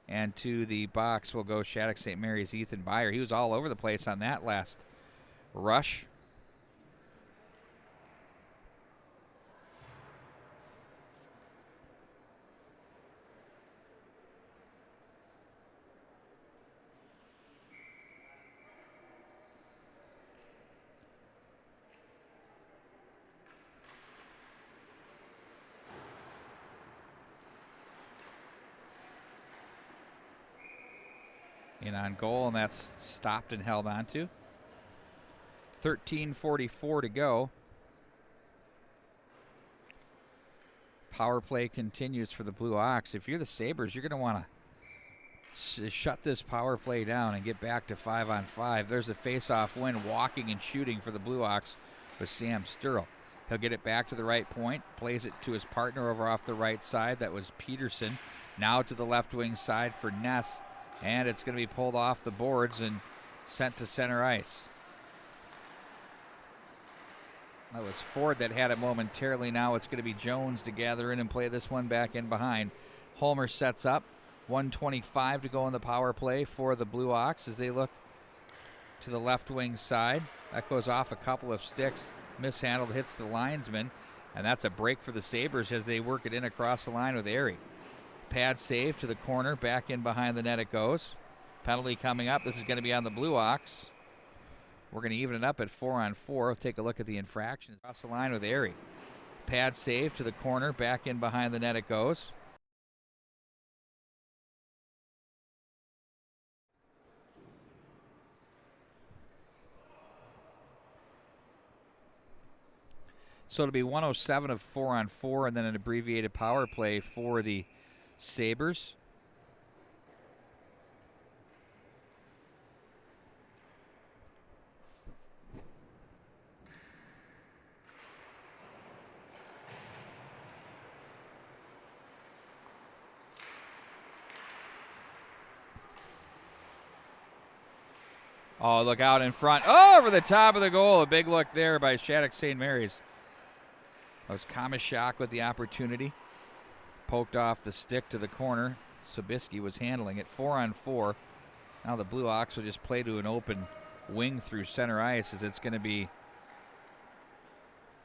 And to the box will go Shattuck-St. Mary's Ethan Byer. He was all over the place on that last rush. in on goal, and that's stopped and held onto. 13:44 to go. Power play continues for the Blue Ox. If you're the Sabres, you're going to want to shut this power play down and get back to 5-on-5. There's a face-off win, walking and shooting for the Blue Ox with Sam Sturl. He'll get it back to the right point, plays it to his partner over off the right side. That was Peterson. Now to the left wing side for Ness, and it's going to be pulled off the boards and sent to center ice. That was Ford that had it momentarily. Now it's going to be Jones to gather in and play this one back in behind. Holmer sets up. 1:25 to go in the power play for the Blue Ox as they look to the left wing side. That goes off a couple of sticks. Mishandled, hits the linesman. And that's a break for the Sabres as they work it in across the line with Airy. Pad save to the corner. Back in behind the net it goes. Penalty coming up. This is going to be on the Blue Ox. We're going to even it up at 4-on-4. We'll take a look at the infractions. Across the line with Airy. Pad save to the corner. Back in behind the net it goes. So it'll be 107 of 4-on-4 and then an abbreviated power play for the Sabres. Oh, look out in front. Oh, over the top of the goal. A big look there by Shattuck-St. Mary's. That was Kamashak with the opportunity. Poked off the stick to the corner. Sobieski was handling it. 4-on-4. Now the Blue Ox will just play to an open wing through center ice as it's going to be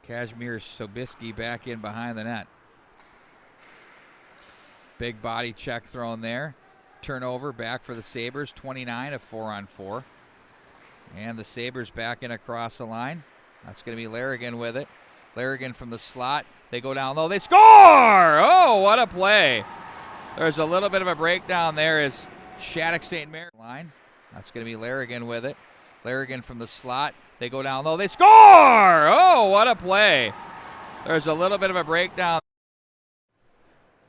Kazimierz Sobieski back in behind the net. Big body check thrown there. Turnover back for the Sabres. 29 of 4-on-4. And the Sabres back in across the line. That's going to be Larrigan with it. Larrigan from the slot. They go down low. They score! Oh, what a play. There's a little bit of a breakdown there as Shattuck-St. Mary's line. That's going to be Larrigan with it. Larrigan from the slot. They go down low. They score! Oh, what a play. There's a little bit of a breakdown.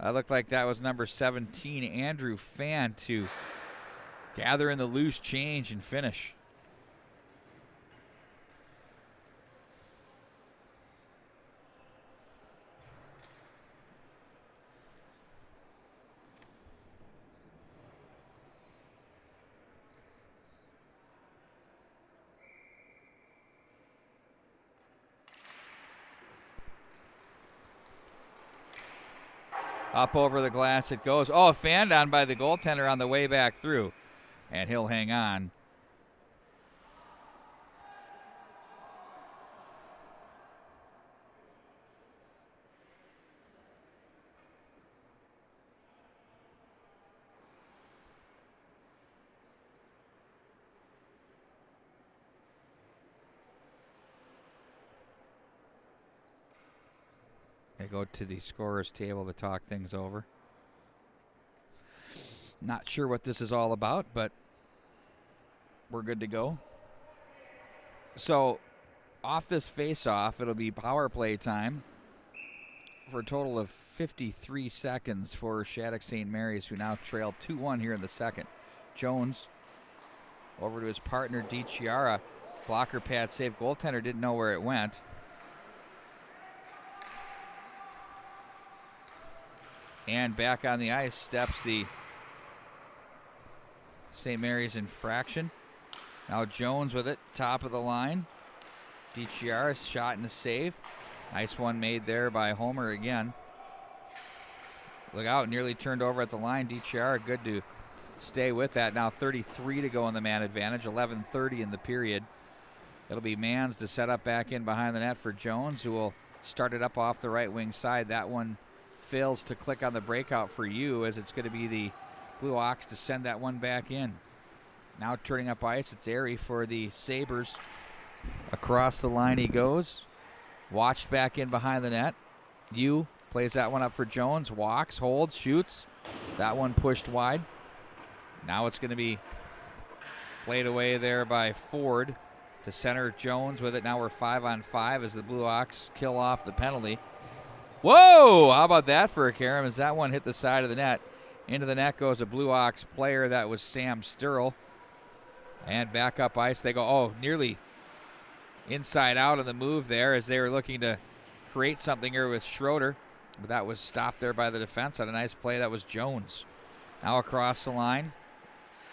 That looked like that was number 17, Andrew Fan, to gather in the loose change and finish. Up over the glass it goes. Oh, fanned on by the goaltender on the way back through. And he'll hang on. They go to the scorer's table to talk things over. Not sure what this is all about, but we're good to go. So off this face-off, it'll be power play time for a total of 53 seconds for Shattuck-St. Mary's, who now trail 2-1 here in the second. Jones over to his partner, DiChiara. Blocker pad save. Goaltender didn't know where it went. And back on the ice steps the St. Mary's infraction. Now Jones with it, top of the line. DiChiara shot and a save. Nice one made there by Homer again. Look out, nearly turned over at the line. DiChiara good to stay with that. Now 33 to go in the man advantage, 11:30 in the period. It'll be Mans to set up back in behind the net for Jones, who will start it up off the right wing side. That one fails to click on the breakout for you, as it's going to be the Blue Ox to send that one back in. Now turning up ice, it's Airy for the Sabres. Across the line he goes. Watched back in behind the net. Yu plays that one up for Jones. Walks, holds, shoots. That one pushed wide. Now it's going to be Played away there by Ford to center. Jones with it. Now we're 5-on-5 as the Blue Ox kill off the penalty. Whoa! How about that for a carom as that one hit the side of the net. Into the net goes a Blue Ox player. That was Sam Sturl. And back up ice they go. Oh, nearly inside out on the move there as they were looking to create something here with Schroeder. But that was stopped there by the defense on a nice play. That was Jones. Now across the line.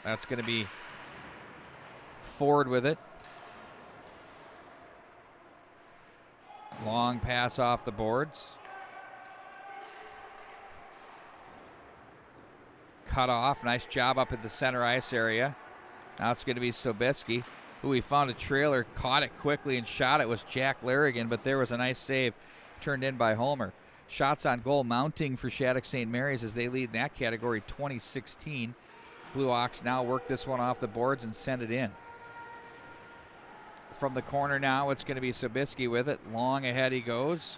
That's going to be Ford with it. Long pass off the boards. Cut off. Nice job up at the center ice area. Now it's going to be Sobieski, who he found a trailer, caught it quickly and shot it. Was Jack Larrigan, but there was a nice save turned in by Holmer. Shots on goal mounting for Shattuck-St. Mary's as they lead in that category 2016. Blue Ox now work this one off the boards and send it in. From the corner now, it's going to be Sobieski with it. Long ahead he goes.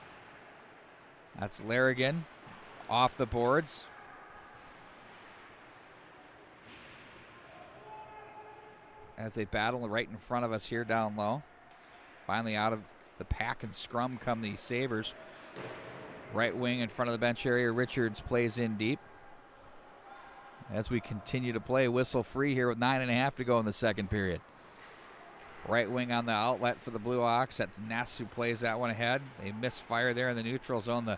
That's Larrigan off the boards. As they battle right in front of us here down low. Finally out of the pack and scrum come the Sabres. Right wing in front of the bench area. Richards plays in deep. As we continue to play whistle free here with 9.5 to go in the second period. Right wing on the outlet for the Blue Ox. That's Ness who plays that one ahead. They misfire there in the neutral zone. The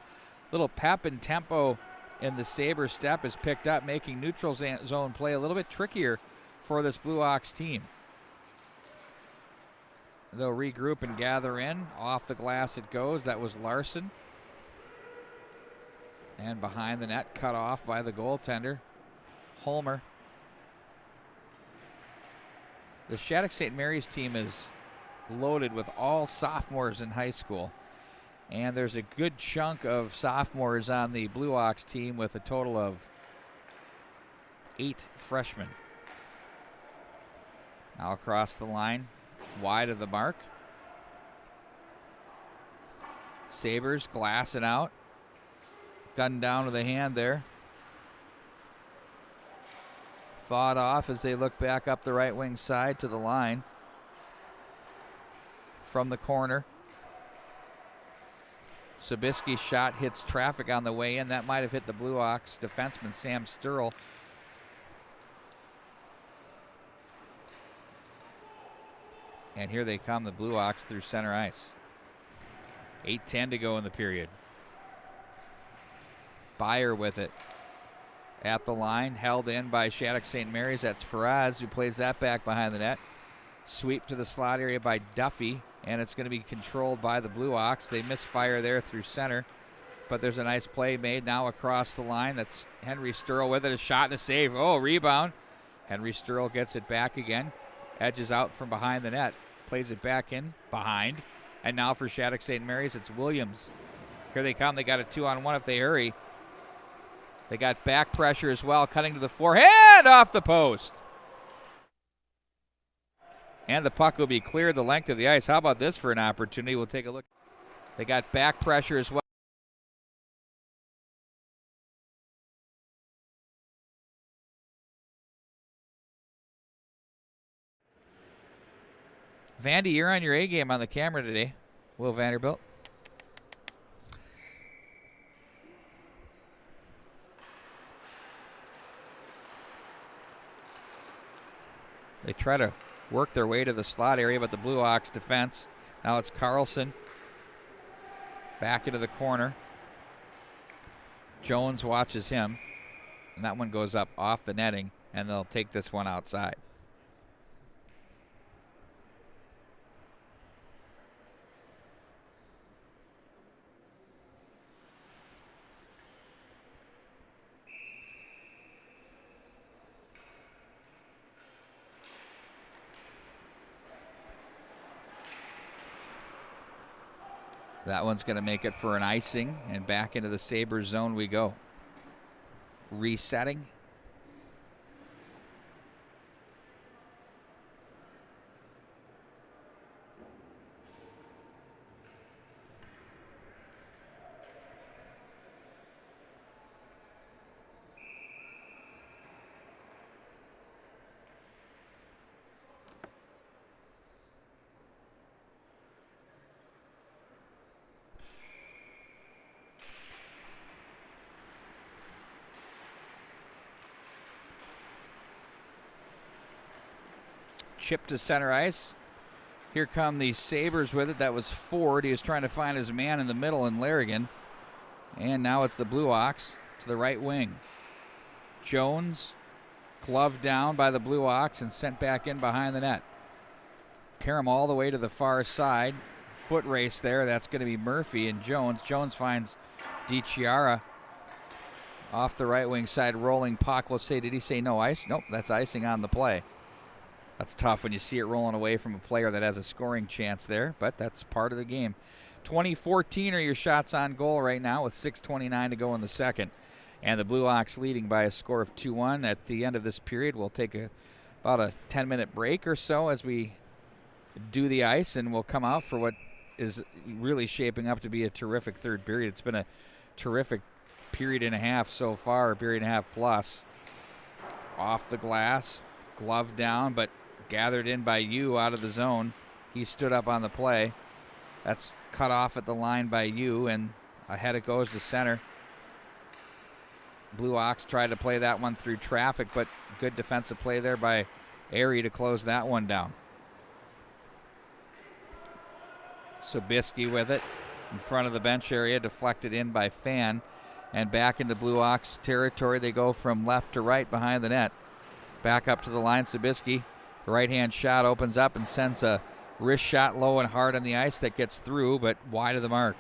little pep and tempo in the Sabre step is picked up, making neutral zone play a little bit trickier for this Blue Ox team. They'll regroup and gather in. Off the glass it goes. That was Larson. And behind the net, cut off by the goaltender, Holmer. The Shattuck-St. Mary's team is loaded with all sophomores in high school. And there's a good chunk of sophomores on the Blue Ox team with a total of 8 freshmen. Now across the line, wide of the mark. Sabres glassing out. Gun down to the hand there. Fought off as they look back up the right wing side to the line. From the corner. Sobieski's shot hits traffic on the way in. That might have hit the Blue Ox defenseman Sam Sturl. And here they come, the Blue Ox through center ice. 8:10 to go in the period. Byer with it at the line, held in by Shattuck-St. Mary's. That's Faraz who plays that back behind the net. Sweep to the slot area by Duffy, and it's going to be controlled by the Blue Ox. They misfire there through center, but there's a nice play made now across the line. That's Henry Sturl with it, a shot and a save. Oh, rebound. Henry Sturl gets it back again, edges out from behind the net, plays it back in behind, and now for Shattuck-St. Mary's, it's Williams. Here they come. They got a 2-on-1 if they hurry. They got back pressure as well, cutting to the forehand off the post. And the puck will be cleared the length of the ice. How about this for an opportunity? We'll take a look. They got back pressure as well. Vandy, you're on your A game on the camera today. Will Vanderbilt. They try to work their way to the slot area, but the Blue Ox defense. Now it's Carlson. Back into the corner. Jones watches him. And that one goes up off the netting, and they'll take this one outside. That one's going to make it for an icing, and back into the Sabres zone we go. Resetting. chip to center ice. Here come the Sabres with it. That was Ford. He was trying to find his man in the middle in Larrigan. And now it's the Blue Ox to the right wing. Jones gloved down by the Blue Ox and sent back in behind the net. Karam all the way to the far side. Foot race there. That's going to be Murphy and Jones. Jones finds DiChiara off the right wing side, rolling puck. We'll say, did he say no ice? Nope, that's icing on the play. That's tough when you see it rolling away from a player that has a scoring chance there, but that's part of the game. 20-14 are your shots on goal right now with 6:29 to go in the second. And the Blue Ox leading by a score of 2-1. At the end of this period, we'll take about a 10-minute break or so as we do the ice, and we'll come out for what is really shaping up to be a terrific third period. It's been a terrific period and a half so far, a period and a half plus. Off the glass, glove down, but gathered in by Yu out of the zone. He stood up on the play. That's cut off at the line by Yu, and ahead it goes to center. Blue Ox tried to play that one through traffic, but good defensive play there by Airy to close that one down. Sobieski with it in front of the bench area, deflected in by Fan, and back into Blue Ox territory. They go from left to right behind the net. Back up to the line, Sobieski. The right-hand shot opens up and sends a wrist shot low and hard on the ice that gets through, but wide of the mark.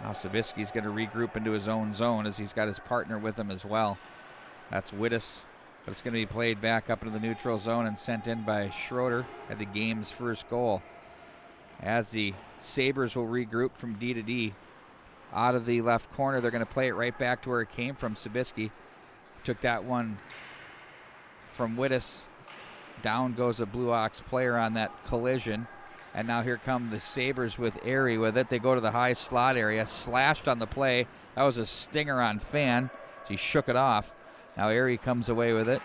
Now Sobieski's going to regroup into his own zone as he's got his partner with him as well. That's Wittes, but it's going to be played back up into the neutral zone and sent in by Schroeder at the game's first goal. As the Sabres will regroup from D to D. Out of the left corner, they're going to play it right back to where it came from. Sobieski took that one from Wittes. Down goes a Blue Ox player on that collision. And now here come the Sabres with Airy with it. They go to the high slot area, slashed on the play. That was a stinger on Fan. He shook it off. Now Airy comes away with it.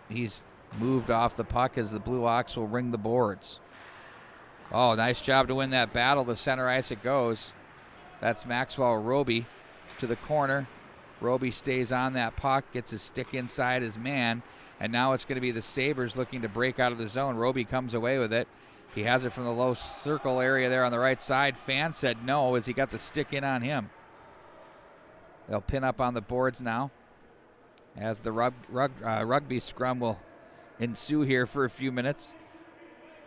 He's moved off the puck as the Blue Ox will ring the boards. Oh, nice job to win that battle. The center ice it goes. That's Maxwell Roby to the corner. Roby stays on that puck, gets his stick inside his man, and now it's going to be the Sabres looking to break out of the zone. Roby comes away with it. He has it from the low circle area there on the right side. Fan said no as he got the stick in on him. They'll pin up on the boards now as the rugby scrum will ensue here for a few minutes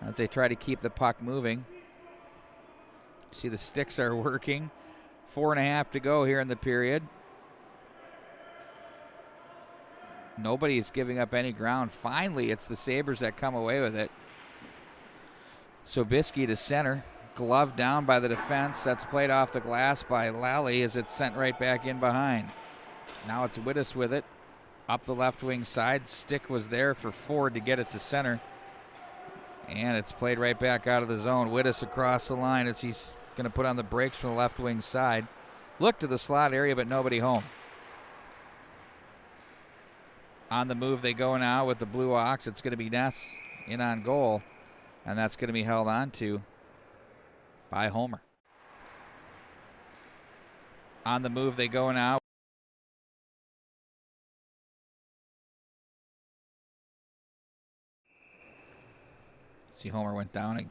as they try to keep the puck moving. See the sticks are working. 4.5 to go here in the period. Nobody's giving up any ground. Finally, it's the Sabres that come away with it. Sobieski to center. Glove down by the defense. That's played off the glass by Lally as it's sent right back in behind. Now it's Wittes with it. Up the left wing side. Stick was there for Ford to get it to center. And it's played right back out of the zone. Wittes across the line as he's going to put on the brakes from the left wing side. Look to the slot area, but nobody home. On the move they go now with the Blue Ox. It's going to be Ness in on goal, and that's going to be held on to by Homer. On the move they go now. See, Homer went down and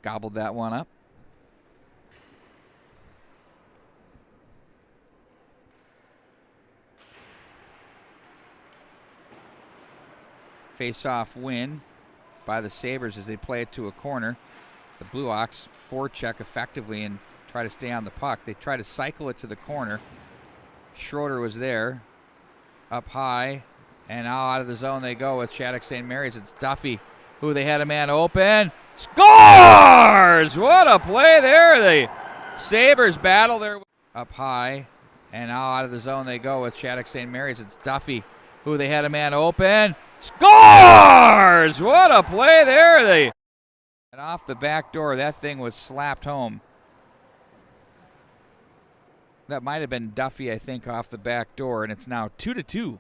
gobbled that one up. Face-off win by the Sabres as they play it to a corner. The Blue Ox forecheck effectively and try to stay on the puck. They try to cycle it to the corner. Schroeder was there. Up high. And now out of the zone they go with Shattuck-St. Mary's. It's Duffy, who they had a man open. Scores! What a play there. The Sabres battle there. Up high. And now out of the zone they go with Shattuck-St. Mary's. It's Duffy, who they had a man open. Scores! What a play there. And off the back door, that thing was slapped home. That might have been Duffy, I think, off the back door, and it's now 2-2.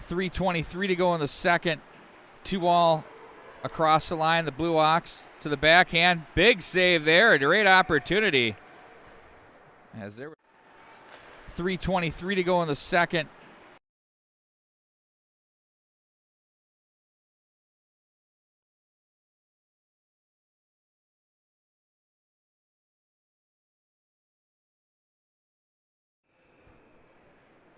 .323 to go in the second. 2-2 across the line. The Blue Ox to the backhand. Big save there. A great opportunity. As there 3:23 to go in the second.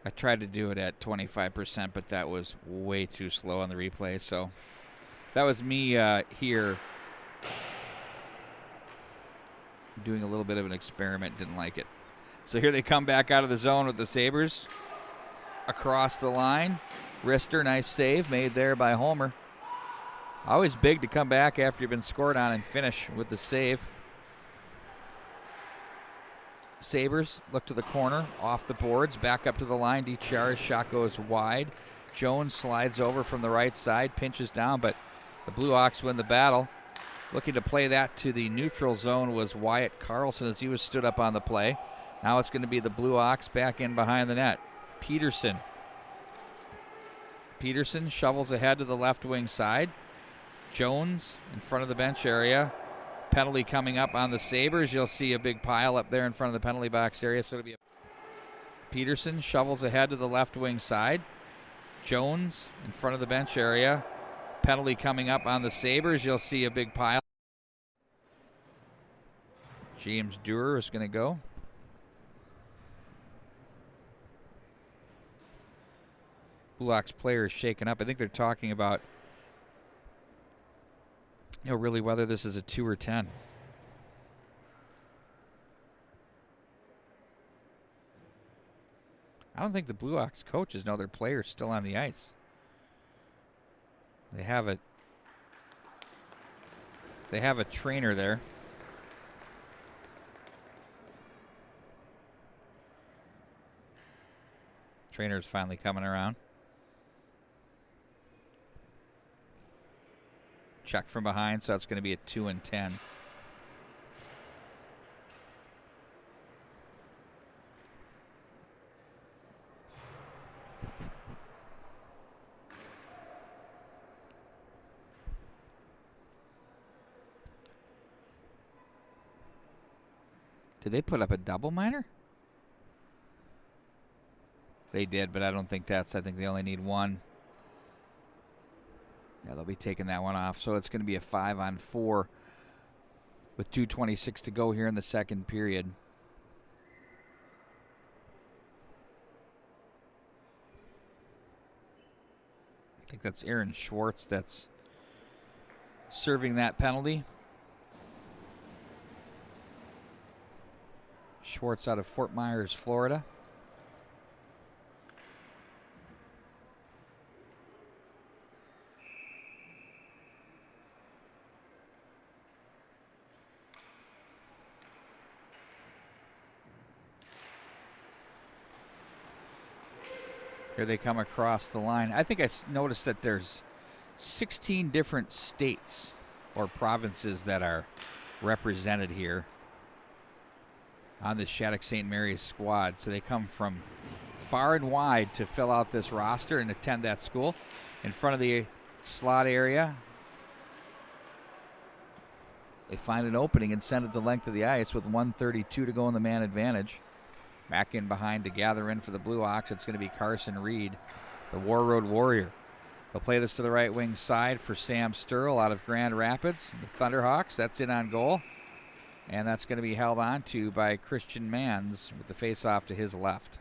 I tried to do it at 25%, but that was way too slow on the replay. So that was me here doing a little bit of an experiment. Didn't like it. So here they come back out of the zone with the Sabres. Across the line. Rister, nice save made there by Homer. Always big to come back after you've been scored on and finish with the save. Sabres look to the corner, off the boards, back up to the line. DiChiara's shot goes wide. Jones slides over from the right side, pinches down, but the Blue Ox win the battle. Looking to play that to the neutral zone was Wyatt Carlson as he was stood up on the play. Now it's going to be the Blue Ox back in behind the net. Peterson shovels ahead to the left wing side. Jones in front of the bench area. Penalty coming up on the Sabres. You'll see a big pile up there in front of the penalty box area. So it'll be Peterson shovels ahead to the left wing side. Jones in front of the bench area. Penalty coming up on the Sabres. You'll see a big pile. James Durer is going to go. Blue Ox player is shaken up. I think they're talking about really whether this is a 2 or 10. I don't think the Blue Ox coaches know their players still on the ice. They have a trainer there. Trainer's finally coming around. Check from behind, so that's going to be a 2 and 10. Did they put up a double minor? They did, but I don't think I think they only need one. Yeah, they'll be taking that one off. So it's going to be a 5-on-4 with 2:26 to go here in the second period. I think that's Aaron Schwartz that's serving that penalty. Schwartz out of Fort Myers, Florida. Here they come across the line. I think I noticed that there's 16 different states or provinces that are represented here on this Shattuck-St. Mary's squad. So they come from far and wide to fill out this roster and attend that school. In front of the slot area, they find an opening and send it the length of the ice with 1:32 to go in the man advantage. Back in behind to gather in for the Blue Ox. It's going to be Carson Reed, the War Road Warrior. They'll play this to the right wing side for Sam Sturl out of Grand Rapids. The Thunderhawks, that's in on goal. And that's going to be held on to by Christian Mans with the face-off to his left.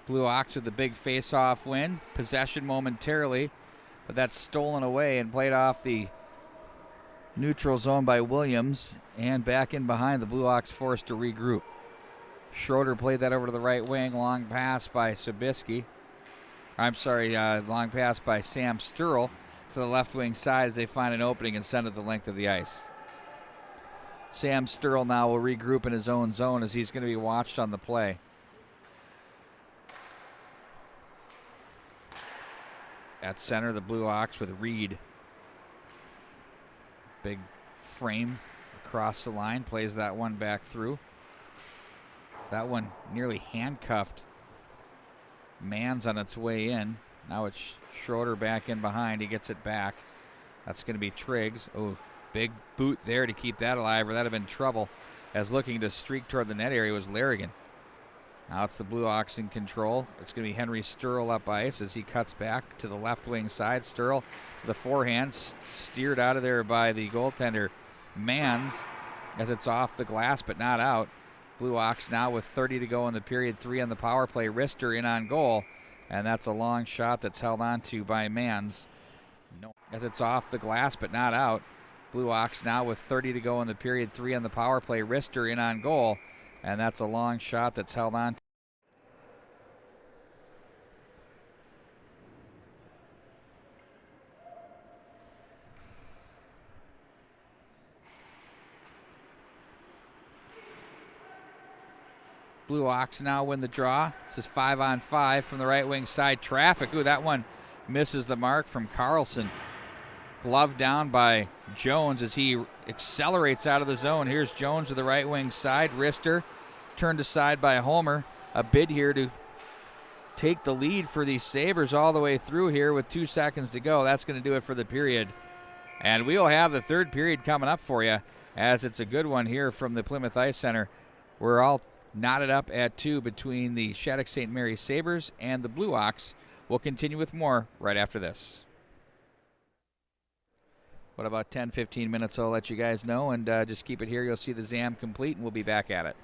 Blue Ox with the big face-off win. Possession momentarily, but that's stolen away and played off the neutral zone by Williams. And back in behind, the Blue Ox forced to regroup. Schroeder played that over to the right wing. Long pass by Sobieski. Long pass by Sam Sturl to the left wing side as they find an opening and send it the length of the ice. Sam Sturl now will regroup in his own zone as he's going to be watched on the play. At center, the Blue Ox with Reed. Big frame across the line, plays that one back through. That one nearly handcuffed Mans on its way in. Now it's Schroeder back in behind. He gets it back. That's going to be Triggs. Oh, big boot there to keep that alive, or that'd have been trouble. As looking to streak toward the net area was Larrigan. Now it's the Blue Ox in control. It's going to be Henry Sturl up ice as he cuts back to the left wing side. Sturl, the forehand, steered out of there by the goaltender Mans as it's off the glass but not out. Blue Ox now with 30 to go in the period, 3 on the power play. Rister in on goal, and that's a long shot that's held on to by Mans. No, as it's off the glass but not out. Blue Ox now with 30 to go in the period, 3 on the power play. Rister in on goal, and that's a long shot that's held on. Blue Ox now win the draw. This is 5-on-5 from the right wing side. Traffic. Ooh, that one misses the mark from Carlson. Glove down by Jones as he accelerates out of the zone. Here's Jones to the right wing side. Rister turned aside by Homer. A bid here to take the lead for these Sabres all the way through here with 2 seconds to go. That's going to do it for the period. And we'll have the third period coming up for you, as it's a good one here from the Plymouth Ice Center. We're all knotted up at 2 between the Shattuck-St. Mary's Sabres and the Blue Ox. We'll continue with more right after this. What about 10-15 minutes? I'll let you guys know, and just keep it here. You'll see the ZAM complete, and we'll be back at it.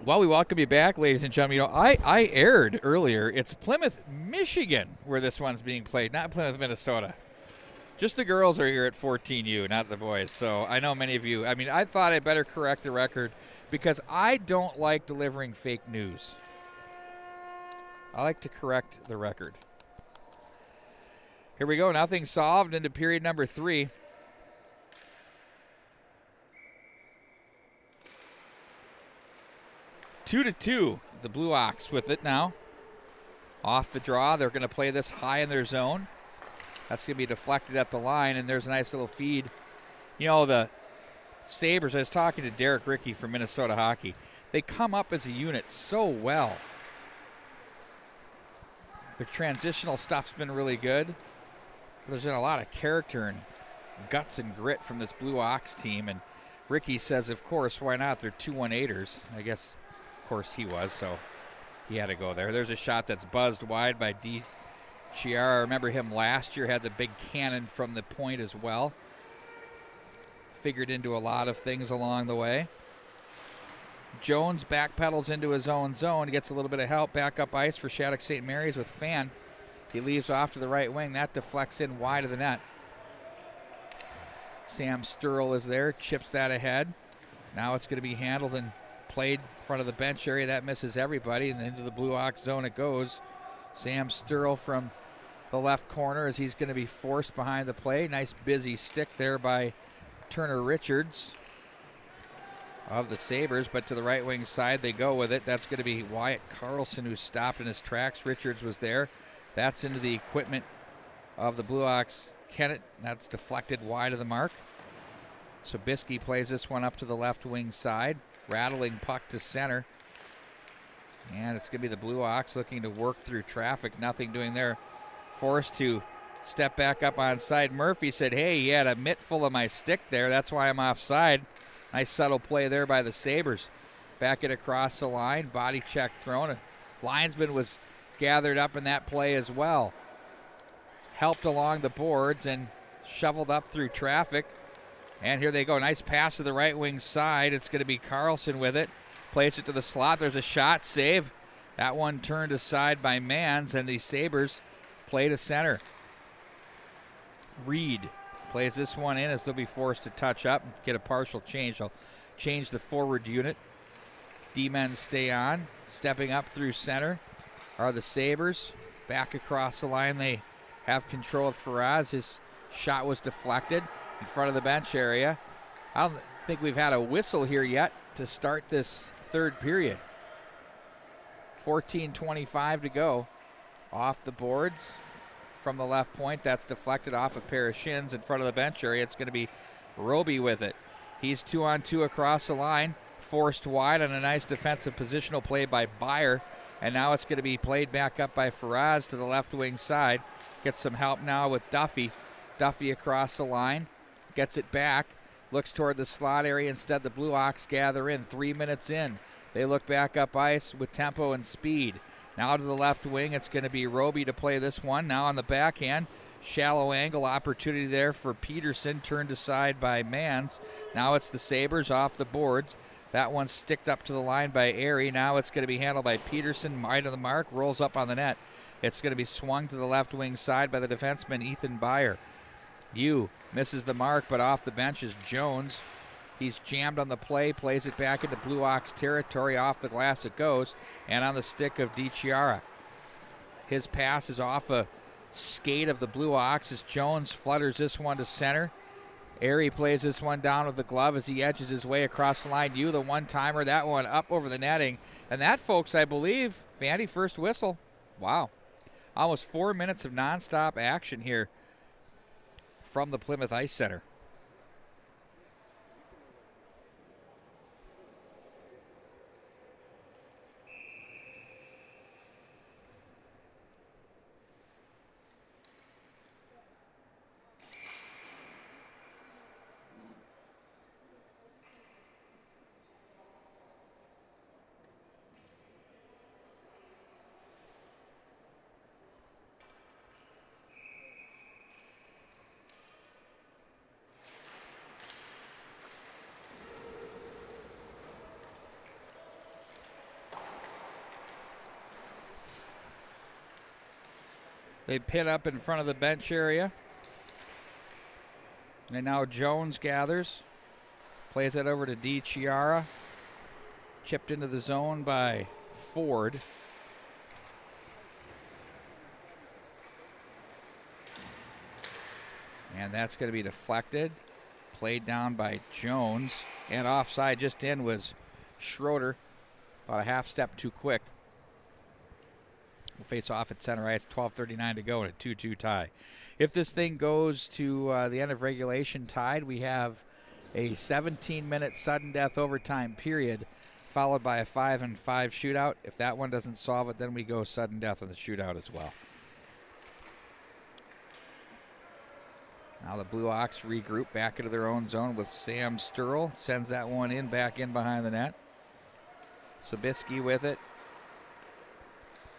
Well, we welcome you back, ladies and gentlemen. You know, I aired earlier. It's Plymouth, Michigan, where this one's being played, not Plymouth, Minnesota. Just the girls are here at 14U, not the boys. So I know many of you. I mean, I thought I'd better correct the record because I don't like delivering fake news. I like to correct the record. Here we go. Nothing solved into period number 3. Two to two. The Blue Ox with it now. Off the draw. They're going to play this high in their zone. That's going to be deflected at the line, and there's a nice little feed. You know, the Sabres, I was talking to Derek Rickey from Minnesota Hockey. They come up as a unit so well. The transitional stuff's been really good. There's been a lot of character and guts and grit from this Blue Ox team, and Rickey says, of course, why not? They're 2-1-8ers. I guess, of course, he was, so he had to go there. There's a shot that's buzzed wide by Chiara. I remember him last year, had the big cannon from the point as well. Figured into a lot of things along the way. Jones backpedals into his own zone. He gets a little bit of help. Back up ice for Shattuck-St. Mary's with Fan. He leaves off to the right wing. That deflects in wide of the net. Sam Sturl is there, chips that ahead. Now it's going to be handled and played in front of the bench area. That misses everybody, and into the Blue Ox zone it goes. Sam Sturl from the left corner as he's going to be forced behind the play. Nice busy stick there by Turner Richards of the Sabres, but to the right wing side they go with it. That's going to be Wyatt Carlson, who stopped in his tracks. Richards was there. That's into the equipment of the Blue Ox Kennett. That's deflected wide of the mark. Sobieski plays this one up to the left wing side. Rattling puck to center. And it's going to be the Blue Ox looking to work through traffic. Nothing doing there. Forced to step back up on side. Murphy said, hey, he had a mitt full of my stick there. That's why I'm offside. Nice subtle play there by the Sabres. Back it across the line. Body check thrown. A linesman was gathered up in that play as well. Helped along the boards and shoveled up through traffic. And here they go. Nice pass to the right wing side. It's going to be Carlson with it. Plays it to the slot. There's a shot save. That one turned aside by Mans, and the Sabres play to center. Reed plays this one in as they'll be forced to touch up and get a partial change. They'll change the forward unit. D-men stay on. Stepping up through center are the Sabres. Back across the line, they have control of Faraz. His shot was deflected in front of the bench area. I don't think we've had a whistle here yet to start this third period. 14:25 to go. Off the boards from the left point. That's deflected off a pair of shins in front of the bench area. It's going to be Roby with it. He's 2-on-2 across the line. Forced wide on a nice defensive positional play by Byer. And now it's going to be played back up by Faraz to the left wing side. Gets some help now with Duffy. Duffy across the line. Gets it back. Looks toward the slot area. Instead, the Blue Ox gather in. 3 minutes in. They look back up ice with tempo and speed. Now to the left wing. It's going to be Roby to play this one. Now on the backhand. Shallow angle opportunity there for Peterson. Turned aside by Mans. Now it's the Sabres off the boards. That one sticked up to the line by Airy. Now it's going to be handled by Peterson. Wide of the mark. Rolls up on the net. It's going to be swung to the left wing side by the defenseman Ethan Byer. Yu misses the mark, but off the bench is Jones. He's jammed on the play, plays it back into Blue Ox territory. Off the glass it goes, and on the stick of DiChiara. His pass is off a skate of the Blue Ox as Jones flutters this one to center. Airy plays this one down with the glove as he edges his way across the line. Yu, the one-timer, that one up over the netting. And that, folks, I believe, Vandy, first whistle. Wow. Almost 4 minutes of nonstop action here from the Plymouth Ice Center. They pin up in front of the bench area. And now Jones gathers. Plays that over to DiChiara. Chipped into the zone by Ford. And that's going to be deflected. Played down by Jones. And offside just in was Schroeder. About a half step too quick. We'll face off at center ice. 12:39 to go in a 2-2 tie. If this thing goes to the end of regulation tied, we have a 17-minute sudden death overtime period, followed by a 5-5 shootout. If that one doesn't solve it, then we go sudden death in the shootout as well. Now the Blue Ox regroup back into their own zone with Sam Sturl. Sends that one in, back in behind the net. Sobieski with it.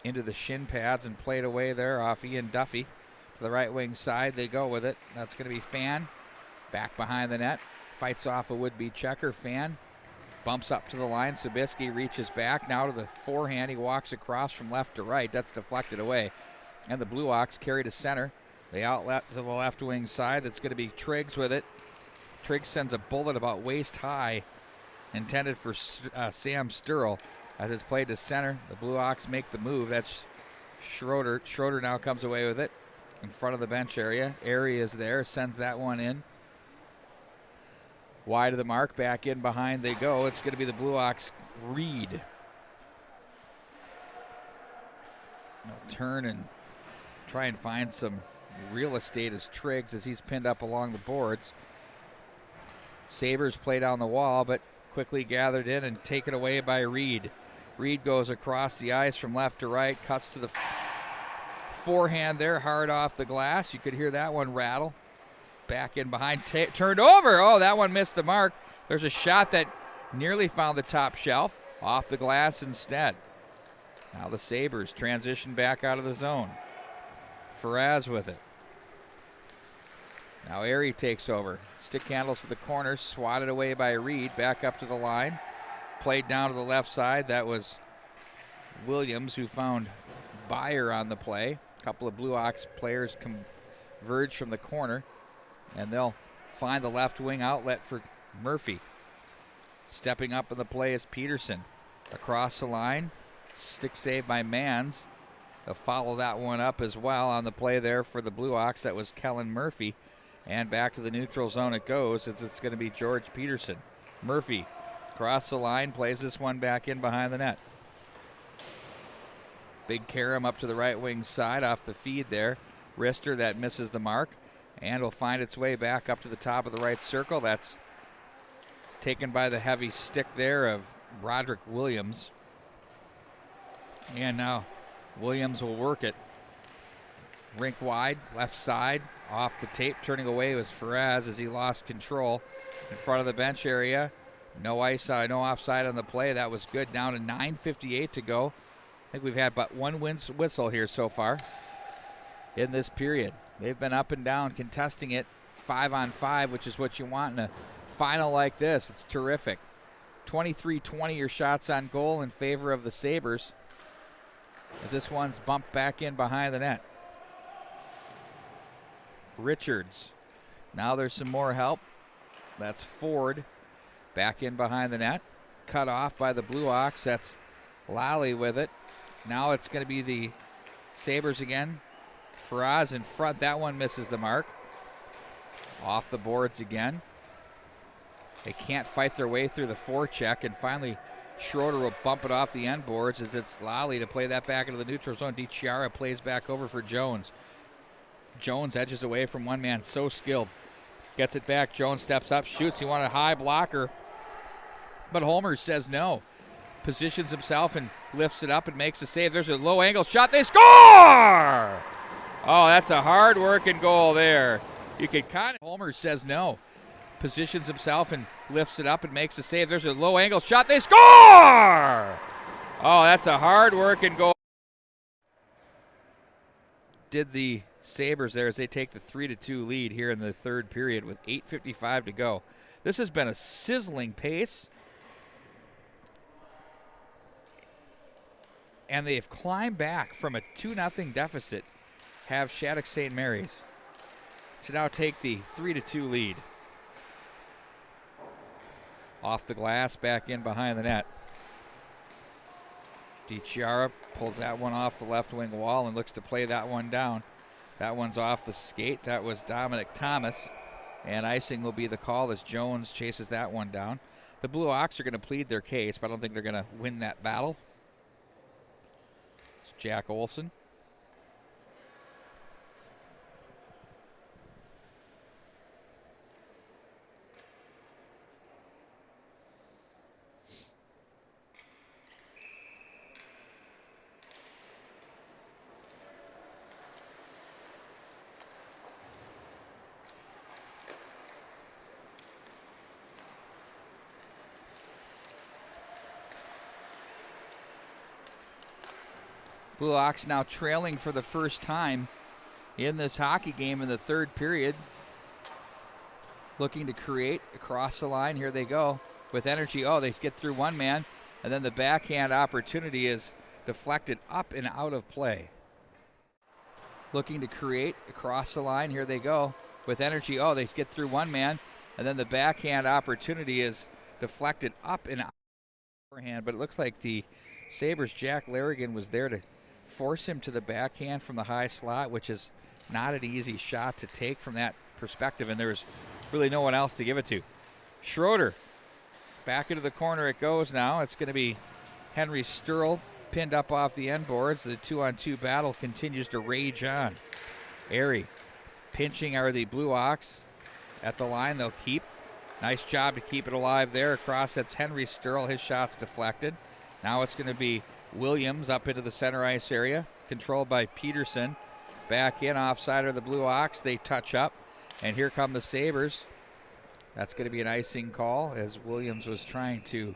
Into the shin pads and played away there off Ian Duffy. To the right wing side, they go with it. That's going to be Fan. Back behind the net. Fights off a would-be checker. Fan bumps up to the line. Sobieski reaches back. Now to the forehand. He walks across from left to right. That's deflected away. And the Blue Ox carry to center. They outlet to the left wing side. That's going to be Triggs with it. Triggs sends a bullet about waist high, intended for Sam Sturl. As it's played to center, the Blue Ox make the move. That's Schroeder. Schroeder now comes away with it in front of the bench area. Airy is there, sends that one in. Wide of the mark, back in behind they go. It's going to be the Blue Ox Reed. They'll turn and try and find some real estate as Triggs as he's pinned up along the boards. Sabres play down the wall, but quickly gathered in and taken away by Reed. Reed goes across the ice from left to right, cuts to the forehand there, hard off the glass. You could hear that one rattle. Back in behind, turned over. Oh, that one missed the mark. There's a shot that nearly found the top shelf, off the glass instead. Now the Sabres transition back out of the zone. Faraz with it. Now Airy takes over. Stick handles to the corner, swatted away by Reed. Back up to the line. Played down to the left side. That was Williams who found Byer on the play. A couple of Blue Ox players converge from the corner, and they'll find the left wing outlet for Murphy. Stepping up in the play is Peterson. Across the line. Stick save by Mans. They'll follow that one up as well on the play there for the Blue Ox. That was Kellen Murphy. And back to the neutral zone it goes as it's going to be George Peterson. Murphy across the line, plays this one back in behind the net. Big Karam up to the right wing side off the feed there. Wrister, that misses the mark. And will find its way back up to the top of the right circle. That's taken by the heavy stick there of Roderick Williams. And now Williams will work it. Rink wide, left side, off the tape. Turning away was Faraz as he lost control in front of the bench area. No ice, no offside on the play. That was good. Down to 9:58 to go. I think we've had but one whistle here so far in this period. They've been up and down contesting it 5-on-5, which is what you want in a final like this. It's terrific. 23-20 your shots on goal in favor of the Sabres, as this one's bumped back in behind the net. Richards. Now there's some more help. That's Ford. Back in behind the net. Cut off by the Blue Ox. That's Lally with it. Now it's going to be the Sabres again. Faraz in front. That one misses the mark. Off the boards again. They can't fight their way through the forecheck, and finally Schroeder will bump it off the end boards as it's Lally to play that back into the neutral zone. DiChiara plays back over for Jones. Jones edges away from one man, so skilled. Gets it back. Jones steps up, shoots. He wanted a high blocker, but Holmer says no. Positions himself and lifts it up and makes a save. There's a low angle shot. They score! Oh, that's a hard working goal there. You could kind of. Holmer says no. Positions himself and lifts it up and makes a save. There's a low angle shot. They score! Oh, that's a hard working goal. Did the Sabres there as they take the 3-2 lead here in the third period with 8:55 to go. This has been a sizzling pace, and they've climbed back from a 2-0 deficit have Shattuck-St. Mary's to now take the 3-2 lead. Off the glass, back in behind the net. DiChiara pulls that one off the left wing wall and looks to play that one down. That one's off the skate. That was Dominic Thomas. And icing will be the call as Jones chases that one down. The Blue Ox are going to plead their case, but I don't think they're going to win that battle. It's Jack Olson. Blue Ox now trailing for the first time in this hockey game in the third period. Looking to create across the line. Here they go with energy. Oh, they get through one man, and then the backhand opportunity is deflected up and out of play. Looking to create across the line. Here they go with energy. Oh, they get through one man, and then the backhand opportunity is deflected up and out of hand. But it looks like the Sabres' Jack Larrigan was there to force him to the backhand from the high slot, which is not an easy shot to take from that perspective, and there's really no one else to give it to. Schroeder, back into the corner it goes now. It's going to be Henry Sturl pinned up off the end boards. The 2-on-2 battle continues to rage on. Airy pinching are the Blue Ox at the line. They'll keep. Nice job to keep it alive there. Across, that's Henry Sturl. His shot's deflected. Now it's going to be Williams up into the center ice area, controlled by Peterson. Back in, offside of the Blue Ox. They touch up, and here come the Sabres. That's going to be an icing call as Williams was trying to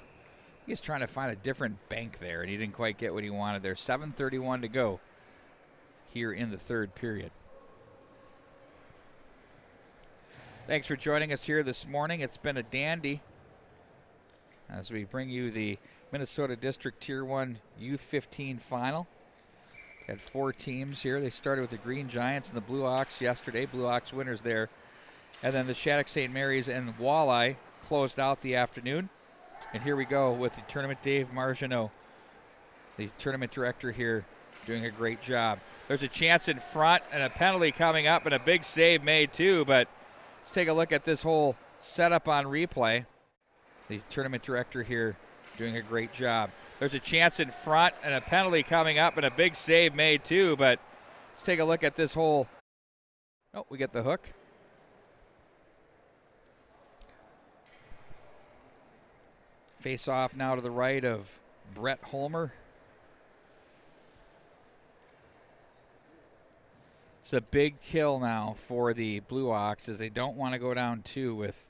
find a different bank there, and he didn't quite get what he wanted there. 7:31 to go here in the third period. Thanks for joining us here this morning. It's been a dandy as we bring you the Minnesota District Tier 1 Youth 15 final. Had 4 teams here. They started with the Green Giants and the Blue Ox yesterday. Blue Ox winners there. And then the Shattuck-St. Mary's and Walleye closed out the afternoon. And here we go with the tournament. Dave Margenot, the tournament director here, doing a great job. There's a chance in front and a penalty coming up and a big save made too, but let's take a look at this whole setup on replay. The tournament director here doing a great job. There's a chance in front and a penalty coming up and a big save made too, but let's take a look at this whole. Oh, we get the hook. Face off now to the right of Brett Holmer. It's a big kill now for the Blue Ox as they don't want to go down 2 with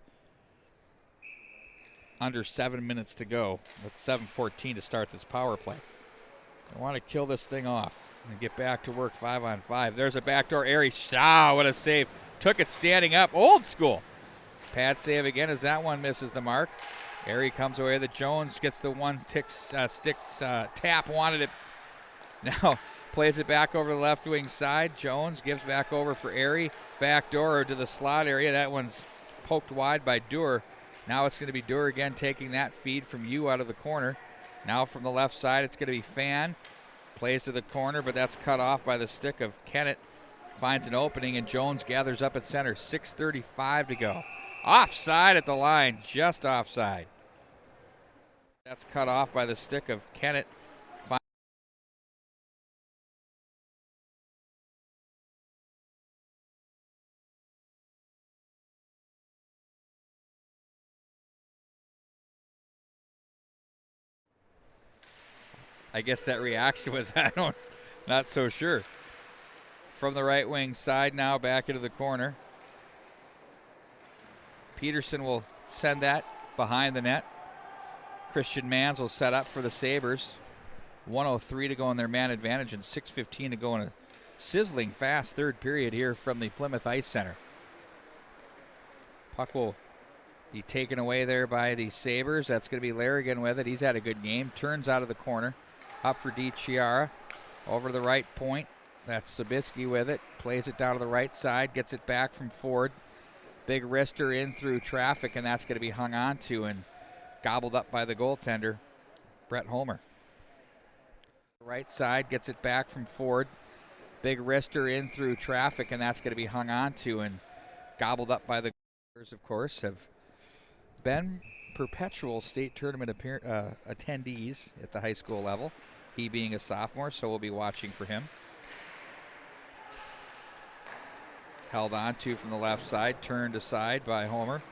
under 7 minutes to go, with 7:14 to start this power play. They want to kill this thing off and get back to work 5-on-5. There's a backdoor Airy. What a save. Took it standing up. Old school. Pad save again as that one misses the mark. Airy comes away. The Jones gets the one tap. Wanted it. Now plays it back over the left wing side. Jones gives back over for Airy. Backdoor to the slot area. That one's poked wide by Duer. Now it's going to be Duer again taking that feed from you out of the corner. Now from the left side, it's going to be Fan. Plays to the corner, but that's cut off by the stick of Kennett. Finds an opening, and Jones gathers up at center. 6:35 to go. Offside at the line, just offside. That's cut off by the stick of Kennett. I guess that reaction was, not so sure. From the right wing side now, back into the corner. Peterson will send that behind the net. Christian Mans will set up for the Sabres. 1:03 to go in their man advantage and 6:15 to go in a sizzling fast third period here from the Plymouth Ice Center. Puck will be taken away there by the Sabres. That's going to be Larrigan with it. He's had a good game. Turns out of the corner. Up for DiChiara. Over to the right point. That's Sabisky with it. Plays it down to the right side. Gets it back from Ford. Big wrister in through traffic, and that's going to be hung on to and gobbled up by the goaltender, Brett Homer. Right side. Gets it back from Ford. Big wrister in through traffic, and that's going to be hung on to and gobbled up by the goaltenders, of course, have been perpetual state tournament attendees at the high school level. He being a sophomore, so we'll be watching for him. Held on to from the left side, turned aside by Homer.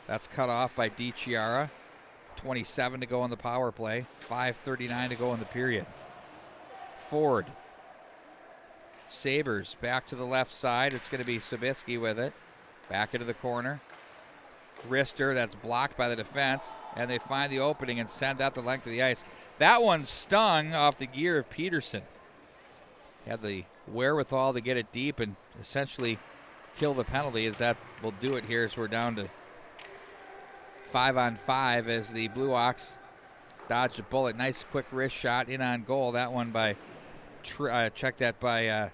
That's cut off by DiChiara. 27 to go on the power play. 5:39 to go in the period. Ford. Sabres back to the left side. It's going to be Sabisky with it. Back into the corner. Wrister, that's blocked by the defense, and they find the opening and send that the length of the ice. That one stung off the gear of Peterson. Had the wherewithal to get it deep and essentially kill the penalty, as that will do it here as we're down to 5-on-5 as the Blue Ox dodged a bullet. Nice quick wrist shot in on goal. That one by, check that by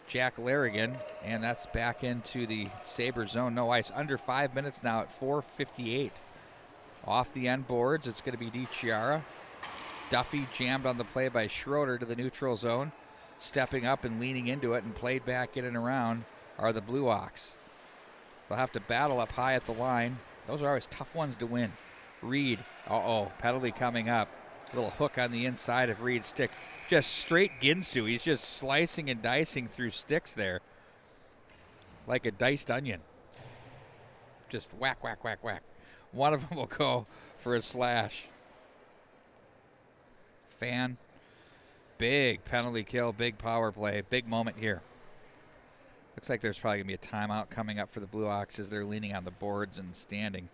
Jack Larrigan, and that's back into the Sabre zone. No ice. Under 5 minutes now at 4:58. Off the end boards, it's going to be DiChiara. Duffy jammed on the play by Schroeder to the neutral zone. Stepping up and leaning into it and played back in and around are the Blue Ox. They'll have to battle up high at the line. Those are always tough ones to win. Reed, penalty coming up. Little hook on the inside of Reed's stick. Just straight Ginsu. He's just slicing and dicing through sticks there like a diced onion. Just whack, whack, whack, whack. One of them will go for a slash. Fan. Big penalty kill, big power play, big moment here. Looks like there's probably going to be a timeout coming up for the Blue Ox as they're leaning on the boards and standing.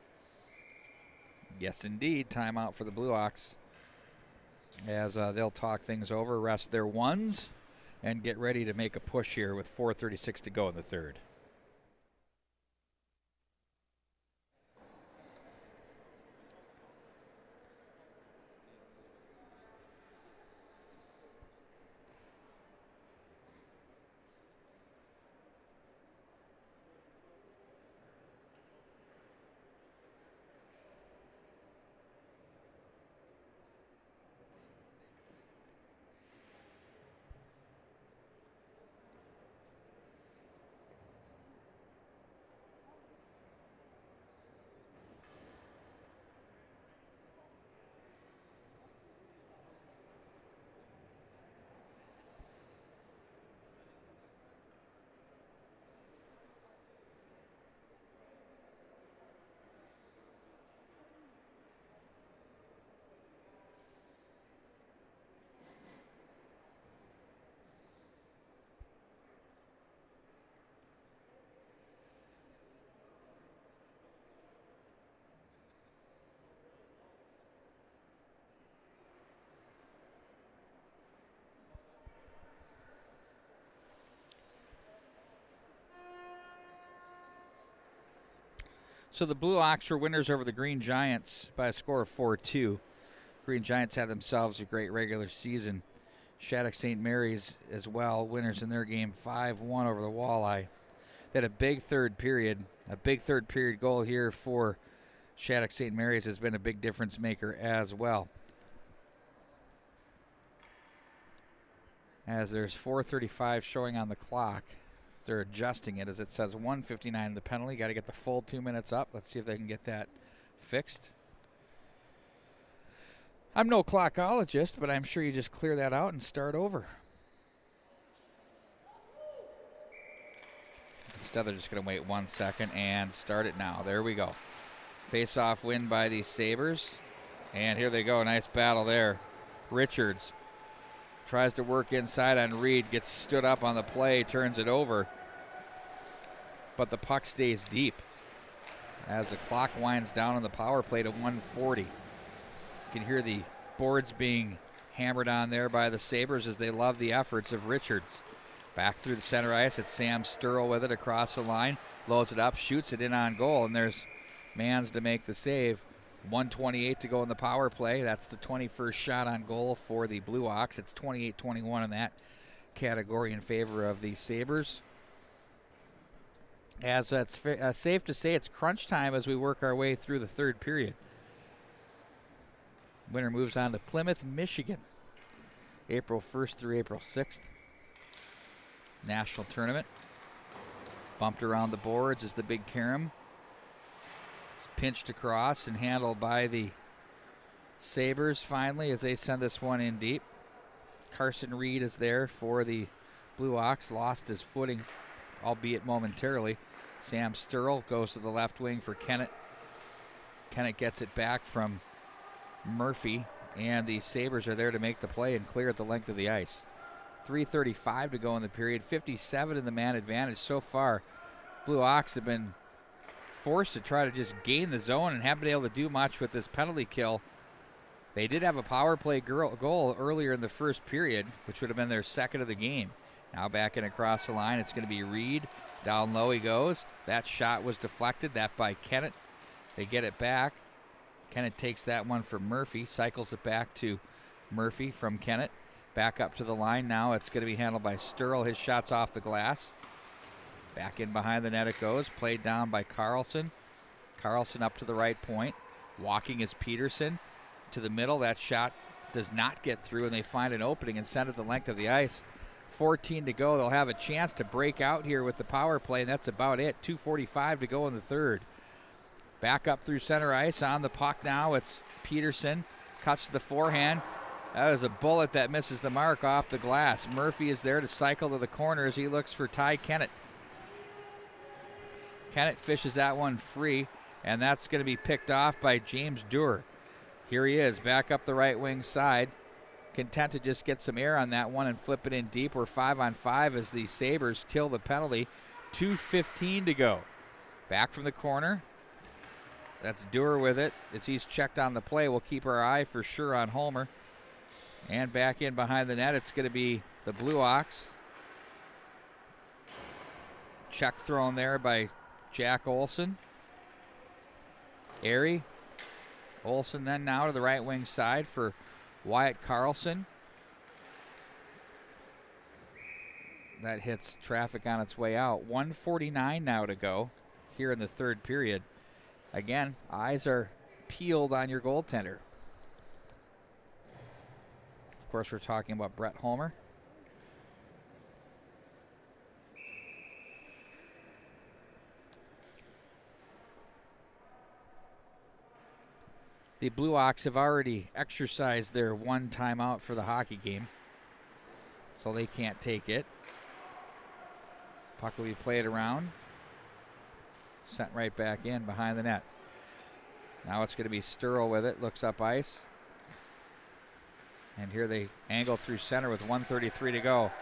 Yes, indeed, timeout for the Blue Ox as they'll talk things over, rest their ones, and get ready to make a push here with 4:36 to go in the third. So the Blue Ox were winners over the Green Giants by a score of 4-2. Green Giants had themselves a great regular season. Shattuck-St. Mary's as well, winners in their game 5-1 over the Walleye. They had a big third period. A big third period goal here for Shattuck-St. Mary's has been a big difference maker as well. As there's 4:35 showing on the clock. They're adjusting it as it says 1:59 in the penalty. Got to get the full 2 minutes up. Let's see if they can get that fixed. I'm no clockologist, but I'm sure you just clear that out and start over. Instead, they're just going to wait 1 second and start it now. There we go. Face-off win by the Sabres. And here they go. Nice battle there. Richards tries to work inside on Reed. Gets stood up on the play. Turns it over. But the puck stays deep as the clock winds down on the power play to 1:40. You can hear the boards being hammered on there by the Sabres as they love the efforts of Richards. Back through the center ice, it's Sam Sturl with it across the line. Loads it up, shoots it in on goal, and there's Mans to make the save. 1:28 to go in the power play. That's the 21st shot on goal for the Blue Ox. It's 28-21 in that category in favor of the Sabres. As it's safe to say it's crunch time as we work our way through the third period. Winner moves on to Plymouth, Michigan. April 1st through April 6th. National tournament. Bumped around the boards as the big carom. It's pinched across and handled by the Sabres finally as they send this one in deep. Carson Reed is there for the Blue Ox. Lost his footing, albeit momentarily. Sam Sturl goes to the left wing for Kennett. Kennett gets it back from Murphy, and the Sabres are there to make the play and clear at the length of the ice. 3:35 to go in the period. 57 in the man advantage so far. Blue Ox have been forced to try to just gain the zone and haven't been able to do much with this penalty kill. They did have a power play goal earlier in the first period, which would have been their second of the game. Now back in across the line, it's going to be Reed. Down low he goes. That shot was deflected. That by Kennett. They get it back. Kennett takes that one from Murphy. Cycles it back to Murphy from Kennett. Back up to the line now. It's going to be handled by Sturl. His shot's off the glass. Back in behind the net it goes. Played down by Carlson. Carlson up to the right point. Walking is Peterson. To the middle. That shot does not get through, and they find an opening and send it the length of the ice. 14 to go. They'll have a chance to break out here with the power play, and that's about it. 2:45 to go in the third. Back up through center ice on the puck now. It's Peterson. Cuts to the forehand. That is a bullet that misses the mark off the glass. Murphy is there to cycle to the corner as he looks for Ty Kennett. Kennett fishes that one free, and that's going to be picked off by James Dewar. Here he is, back up the right wing side. Content to just get some air on that one and flip it in deep. We're 5-on-5 as the Sabres kill the penalty. 2:15 to go. Back from the corner. That's Dewar with it. As he's checked on the play, we'll keep our eye for sure on Homer. And back in behind the net, it's going to be the Blue Ox. Check thrown there by Jack Olson. Airy. Olson then now to the right wing side for Wyatt Carlson. That hits traffic on its way out. 1:49 now to go here in the third period. Again, eyes are peeled on your goaltender. Of course, we're talking about Brett Homer. The Blue Ox have already exercised their one timeout for the hockey game, so they can't take it. Puck will be played around. Sent right back in behind the net. Now it's going to be Sturl with it. Looks up ice. And here they angle through center with 1:33 to go.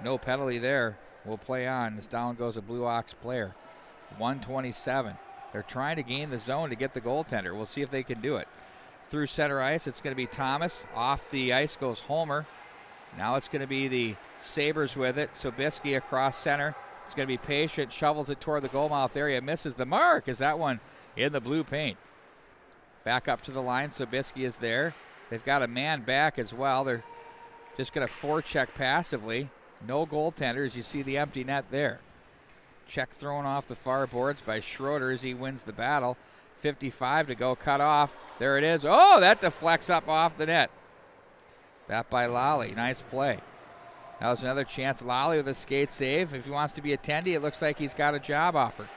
No penalty there. We'll play on as down goes a Blue Ox player. 1:27. They're trying to gain the zone to get the goaltender. We'll see if they can do it. Through center ice, it's going to be Thomas. Off the ice goes Homer. Now it's going to be the Sabres with it. Sobieski across center. It's going to be patient. Shovels it toward the goal mouth area. Misses the mark. Is that one in the blue paint? Back up to the line. Sobieski is there. They've got a man back as well. They're just going to forecheck passively. No goaltenders. You see the empty net there. Check thrown off the far boards by Schroeder as he wins the battle. 55 to go, cut off. There it is. Oh, that deflects up off the net. That by Lally. Nice play. That was another chance. Lally with a skate save. If he wants to be a tendy, it looks like he's got a job offer.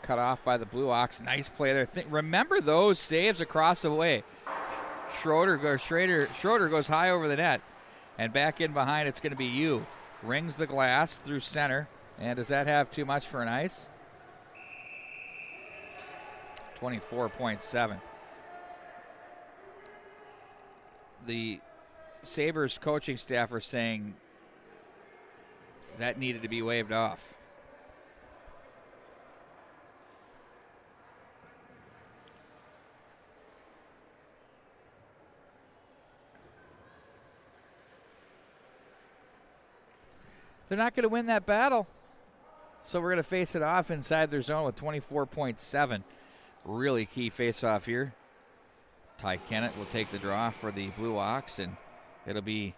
Cut off by the Blue Ox. Nice play there. Remember those saves across the way. Schroeder goes high over the net. And back in behind, it's going to be you. Rings the glass through center. And does that have too much for an ice? 24.7. The Sabres coaching staff are saying that needed to be waved off. They're not going to win that battle. So we're going to face it off inside their zone with 24.7. Really key face-off here. Ty Kennett will take the draw for the Blue Ox, and it'll be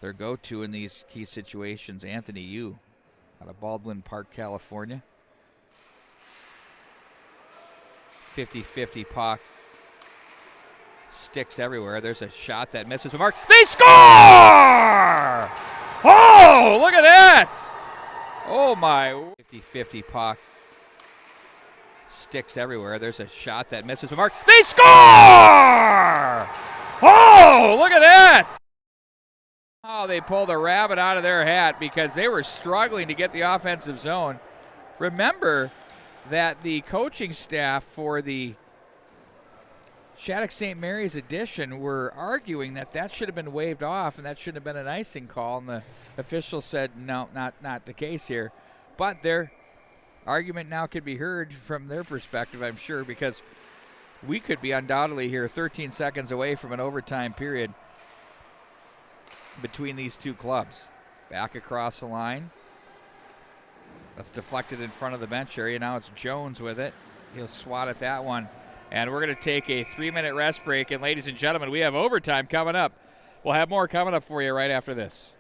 their go-to in these key situations. Anthony Yu out of Baldwin Park, California. 50-50 puck. Sticks everywhere. There's a shot that misses the mark. They score! Oh, look at that! Oh my. 50-50 puck. Sticks everywhere. There's a shot that misses the mark. They score! Oh, look at that! Oh, they pulled a rabbit out of their hat because they were struggling to get the offensive zone. Remember that the coaching staff for the Shattuck-St. Mary's edition were arguing that that should have been waved off and that shouldn't have been an icing call, and the official said no, not the case here. But their argument now could be heard from their perspective, I'm sure, because we could be undoubtedly here 13 seconds away from an overtime period between these two clubs. Back across the line. That's deflected in front of the bench area. Now it's Jones with it. He'll swat at that one. And we're going to take a 3-minute rest break. And ladies and gentlemen, we have overtime coming up. We'll have more coming up for you right after this.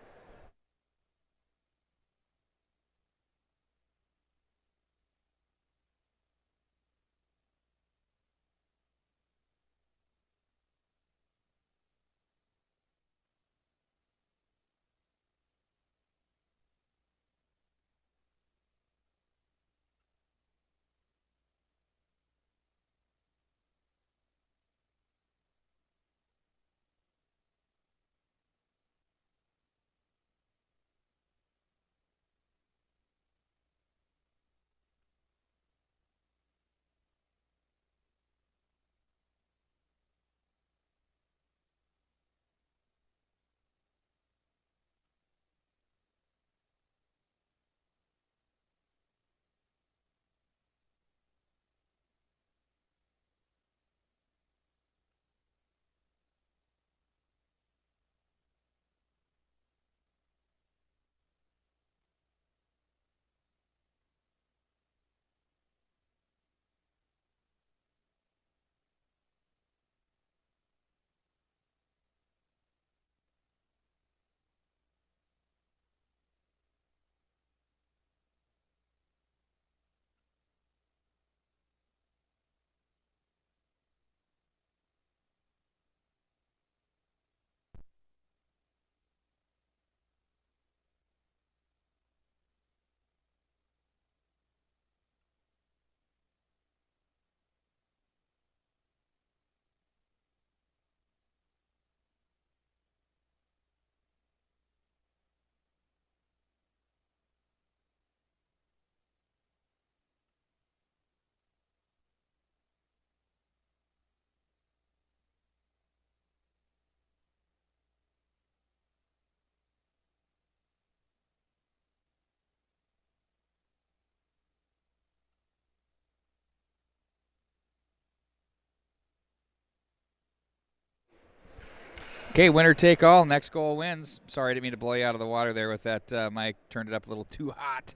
Okay, winner take all. Next goal wins. Sorry, I didn't mean to blow you out of the water there with that mic. Turned it up a little too hot.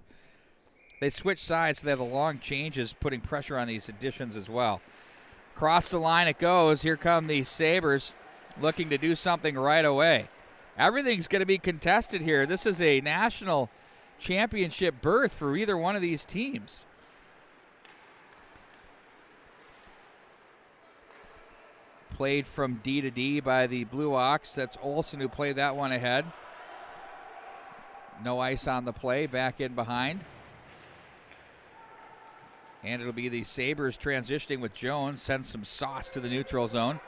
They switch sides, so they have the long changes, putting pressure on these additions as well. Across the line it goes. Here come the Sabres looking to do something right away. Everything's going to be contested here. This is a national championship berth for either one of these teams. Played from D to D by the Blue Ox. That's Olsen who played that one ahead. No ice on the play. Back in behind. And it'll be the Sabres transitioning with Jones. Sends some sauce to the neutral zone.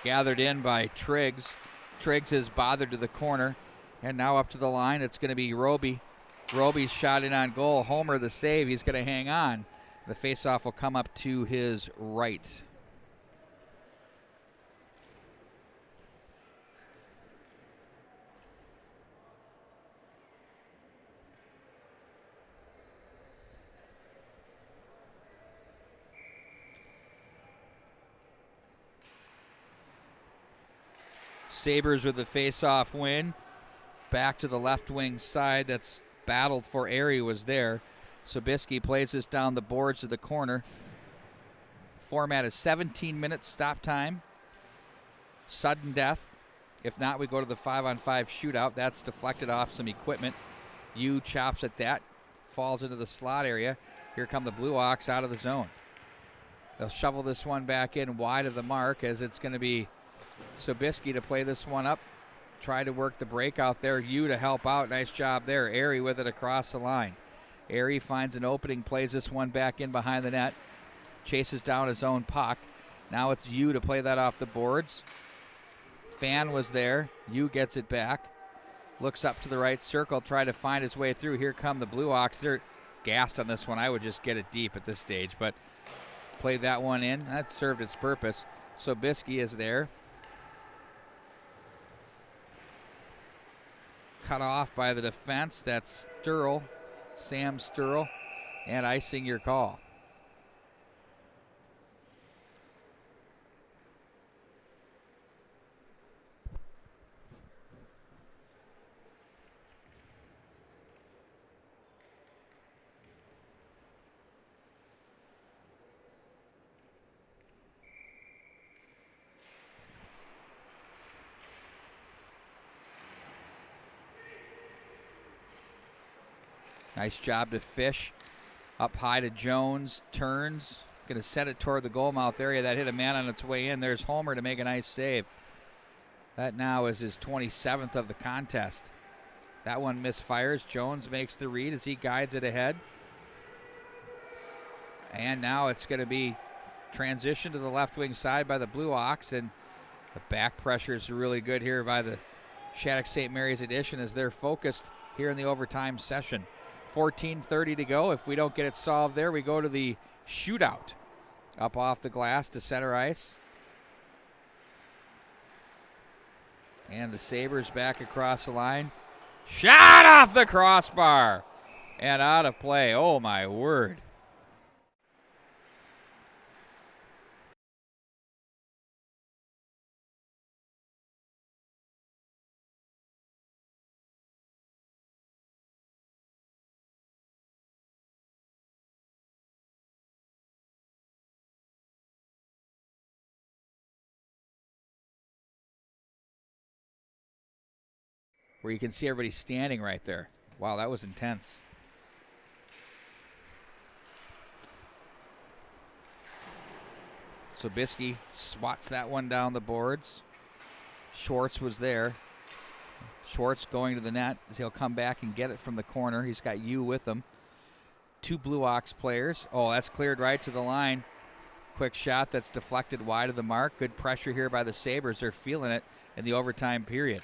Gathered in by Triggs. Triggs is bothered to the corner. And now up to the line. It's going to be Roby. Roby's shot in on goal. Homer the save. He's going to hang on. The faceoff will come up to his right. Sabres with the face-off win. Back to the left wing side. That's battled for area was there. Sobieski plays this down the boards to the corner. Format is 17 minutes stop time. Sudden death. If not, we go to the 5-on-5 shootout. That's deflected off some equipment. U chops at that, falls into the slot area. Here come the Blue Hawks out of the zone. They'll shovel this one back in wide of the mark, as it's going to be Sobieski to play this one up. Try to work the break out there. U to help out. Nice job there. Airy with it across the line. Airy finds an opening, plays this one back in behind the net. Chases down his own puck. Now it's U to play that off the boards. Fan was there. U gets it back. Looks up to the right circle, try to find his way through. Here come the Blue Hawks. They're gassed on this one. I would just get it deep at this stage, but played that one in. That served its purpose. Sobieski is there. Cut off by the defense. That's Sturl, Sam Sturl, and icing your call. Nice job to Fish. Up high to Jones. Turns. Going to set it toward the goal mouth area. That hit a man on its way in. There's Homer to make a nice save. That now is his 27th of the contest. That one misfires. Jones makes the read as he guides it ahead. And now it's going to be transition to the left wing side by the Blue Hawks. And the back pressures are really good here by the Shattuck-St. Mary's edition as they're focused here in the overtime session. 14:30 to go. If we don't get it solved there, we go to the shootout. Up off the glass to center ice. And the Sabres back across the line. Shot off the crossbar and out of play. Oh, my word. Where you can see everybody standing right there. Wow, that was intense. Sobieski swats that one down the boards. Schwartz was there. Schwartz going to the net. He'll come back and get it from the corner. He's got U with him. Two Blue Hawks players. Oh, that's cleared right to the line. Quick shot that's deflected wide of the mark. Good pressure here by the Sabres. They're feeling it in the overtime period.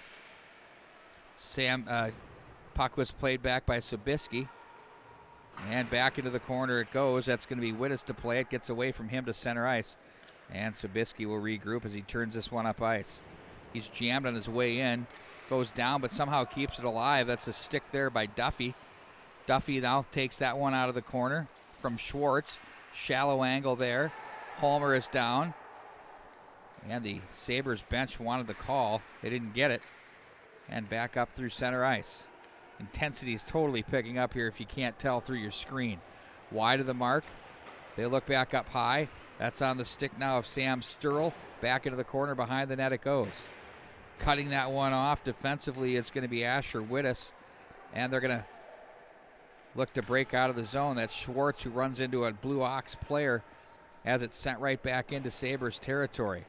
Puck was played back by Sobieski. And back into the corner it goes. That's going to be Wittes to play it. Gets away from him to center ice. And Sobieski will regroup as he turns this one up ice. He's jammed on his way in. Goes down, but somehow keeps it alive. That's a stick there by Duffy. Duffy now takes that one out of the corner from Schwartz. Shallow angle there. Homer is down. And the Sabres bench wanted the call. They didn't get it. And back up through center ice. Intensity is totally picking up here if you can't tell through your screen. Wide of the mark. They look back up high. That's on the stick now of Sam Sturl. Back into the corner behind the net it goes. Cutting that one off defensively is going to be Asher Wittes. And they're going to look to break out of the zone. That's Schwartz who runs into a Blue Hawks player as it's sent right back into Sabres territory.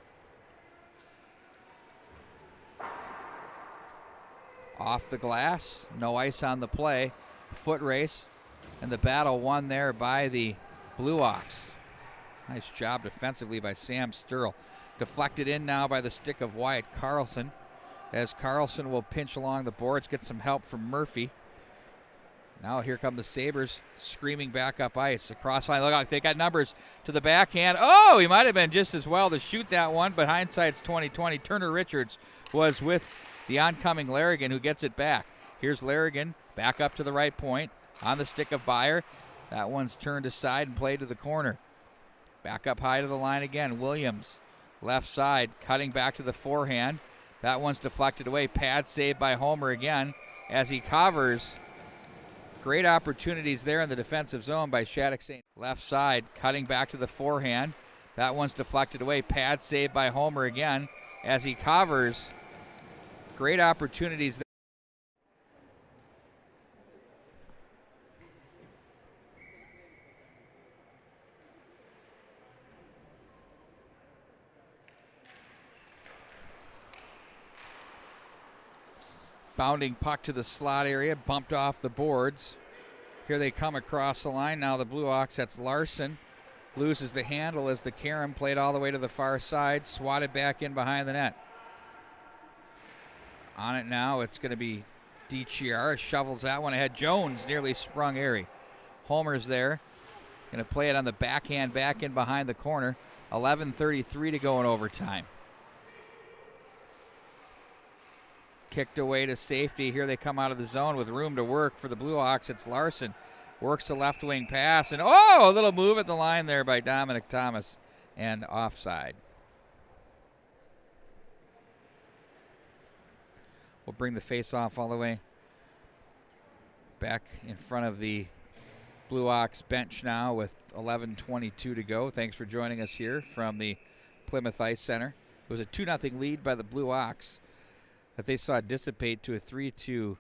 Off the glass, no ice on the play. Foot race, and the battle won there by the Blue Hawks. Nice job defensively by Sam Sturl. Deflected in now by the stick of Wyatt Carlson, as Carlson will pinch along the boards, get some help from Murphy. Now here come the Sabres screaming back up ice. Across line, look out, they got numbers to the backhand. Oh, he might have been just as well to shoot that one, but hindsight's 20/20. Turner Richards was with the oncoming Larrigan, who gets it back. Here's Larrigan back up to the right point on the stick of Byer. That one's turned aside and played to the corner. Back up high to the line again. Williams, left side, cutting back to the forehand. That one's deflected away. Pad saved by Homer again as he covers. Great opportunities there in the defensive zone by Shattuck-St. Left side, cutting back to the forehand. That one's deflected away. Pad saved by Homer again as he covers. Great opportunities. Bounding puck to the slot area, bumped off the boards. Here they come across the line. Now the Blue Hawks, that's Larson, loses the handle as the Karam played all the way to the far side, swatted back in behind the net. On it now, it's going to be DiChiara, shovels that one ahead. Jones nearly sprung Airy. Homer's there, going to play it on the backhand back in behind the corner. 11:33 to go in overtime. Kicked away to safety. Here they come out of the zone with room to work for the Blue Hawks. It's Larson. Works the left wing pass. And a little move at the line there by Dominic Thomas. And offside. We'll bring the face-off all the way back in front of the Blue Hawks bench now with 11:22 to go. Thanks for joining us here from the Plymouth Ice Center. It was a 2-0 lead by the Blue Hawks that they saw dissipate to a 3-2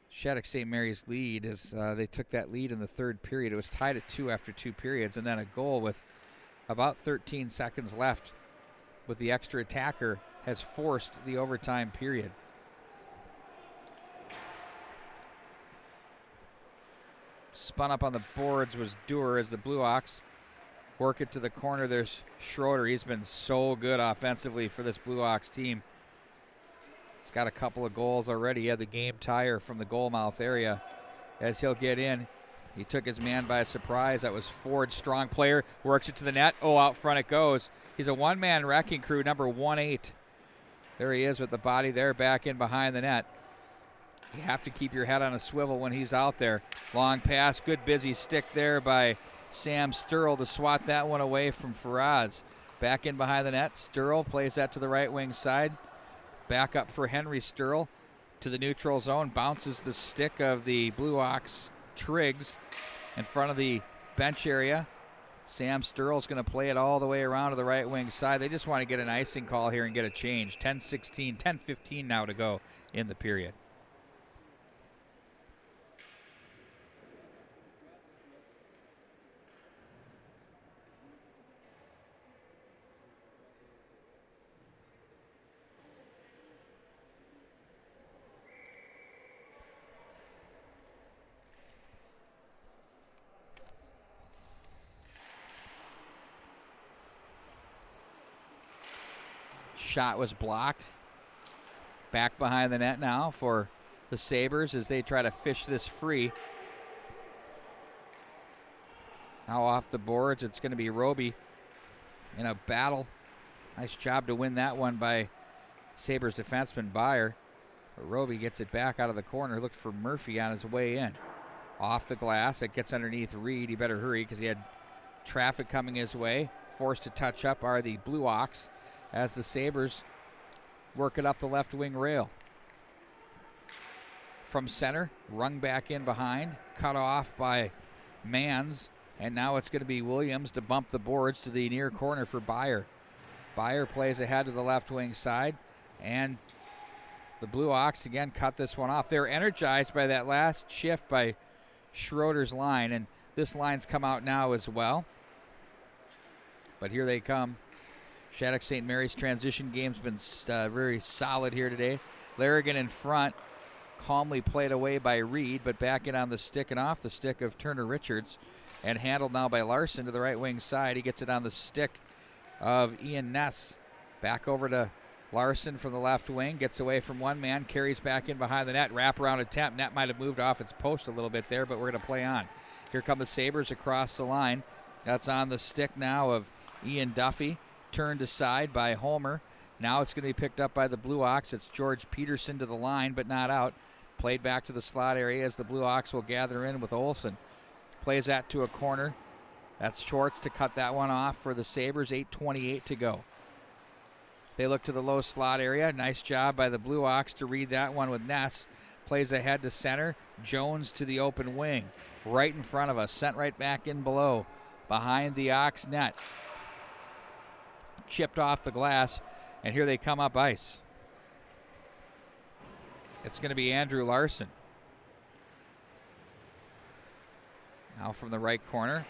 Shattuck-St. Mary's lead as they took that lead in the third period. It was tied at 2 after 2 periods, and then a goal with about 13 seconds left with the extra attacker has forced the overtime period. Spun up on the boards was Dewar as the Blue Hawks work it to the corner. There's Schroeder. He's been so good offensively for this Blue Hawks team. He's got a couple of goals already. He had the game tire from the goal mouth area. As he'll get in, he took his man by surprise. That was Ford, strong player, works it to the net. Out front it goes. He's a one-man wrecking crew, number 1-8. There he is with the body there, back in behind the net. You have to keep your head on a swivel when he's out there. Long pass, good busy stick there by Sam Sturl to swat that one away from Faraz. Back in behind the net, Sturl plays that to the right wing side. Back up for Henry Sturl to the neutral zone. Bounces the stick of the Blue Hawks Triggs in front of the bench area. Sam Sturl's going to play it all the way around to the right wing side. They just want to get an icing call here and get a change. 10-15 now to go in the period. Shot was blocked. Back behind the net now for the Sabres as they try to fish this free. Now off the boards, it's going to be Roby in a battle. Nice job to win that one by Sabres defenseman Byer. But Roby gets it back out of the corner. Looked for Murphy on his way in. Off the glass, it gets underneath Reed. He better hurry because he had traffic coming his way. Forced to touch up are the Blue Hawks as the Sabres work it up the left wing rail. From center, rung back in behind, cut off by Mans, and now it's going to be Williams to bump the boards to the near corner for Byer. Byer plays ahead to the left wing side, and the Blue Hawks again cut this one off. They're energized by that last shift by Schroeder's line, and this line's come out now as well. But here they come. Shattuck-St. Mary's transition game's been very solid here today. Larrigan in front, calmly played away by Reed, but back in on the stick and off the stick of Turner Richards, and handled now by Larson to the right wing side. He gets it on the stick of Ian Ness. Back over to Larson from the left wing, gets away from one man, carries back in behind the net, wraparound attempt. Net might have moved off its post a little bit there, but we're going to play on. Here come the Sabres across the line. That's on the stick now of Ian Duffy. Turned aside by Homer. Now it's going to be picked up by the Blue Hawks. It's George Peterson to the line, but not out. Played back to the slot area as the Blue Hawks will gather in with Olsen. Plays that to a corner. That's Schwartz to cut that one off for the Sabres. 8:28 to go. They look to the low slot area. Nice job by the Blue Hawks to read that one with Ness. Plays ahead to center. Jones to the open wing. Right in front of us. Sent right back in below. Behind the Ox net. Chipped off the glass, and here they come up ice. It's going to be Andrew Larson. Now from the right corner.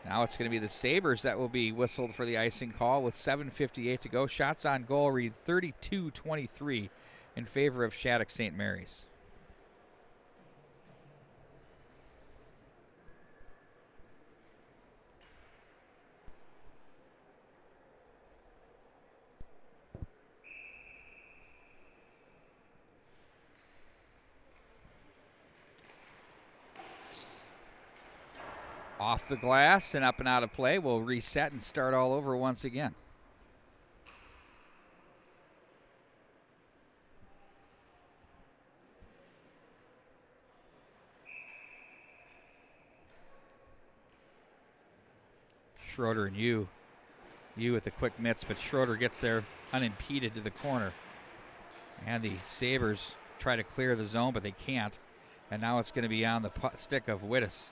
Now it's going to be the Sabres that will be whistled for the icing call with 7:58 to go. Shots on goal read 32-23 in favor of Shattuck-St. Mary's. Off the glass and up and out of play. We'll reset and start all over once again. Schroeder and you with the quick mitts, but Schroeder gets there unimpeded to the corner. And the Sabres try to clear the zone, but they can't. And now it's going to be on the stick of Wittes.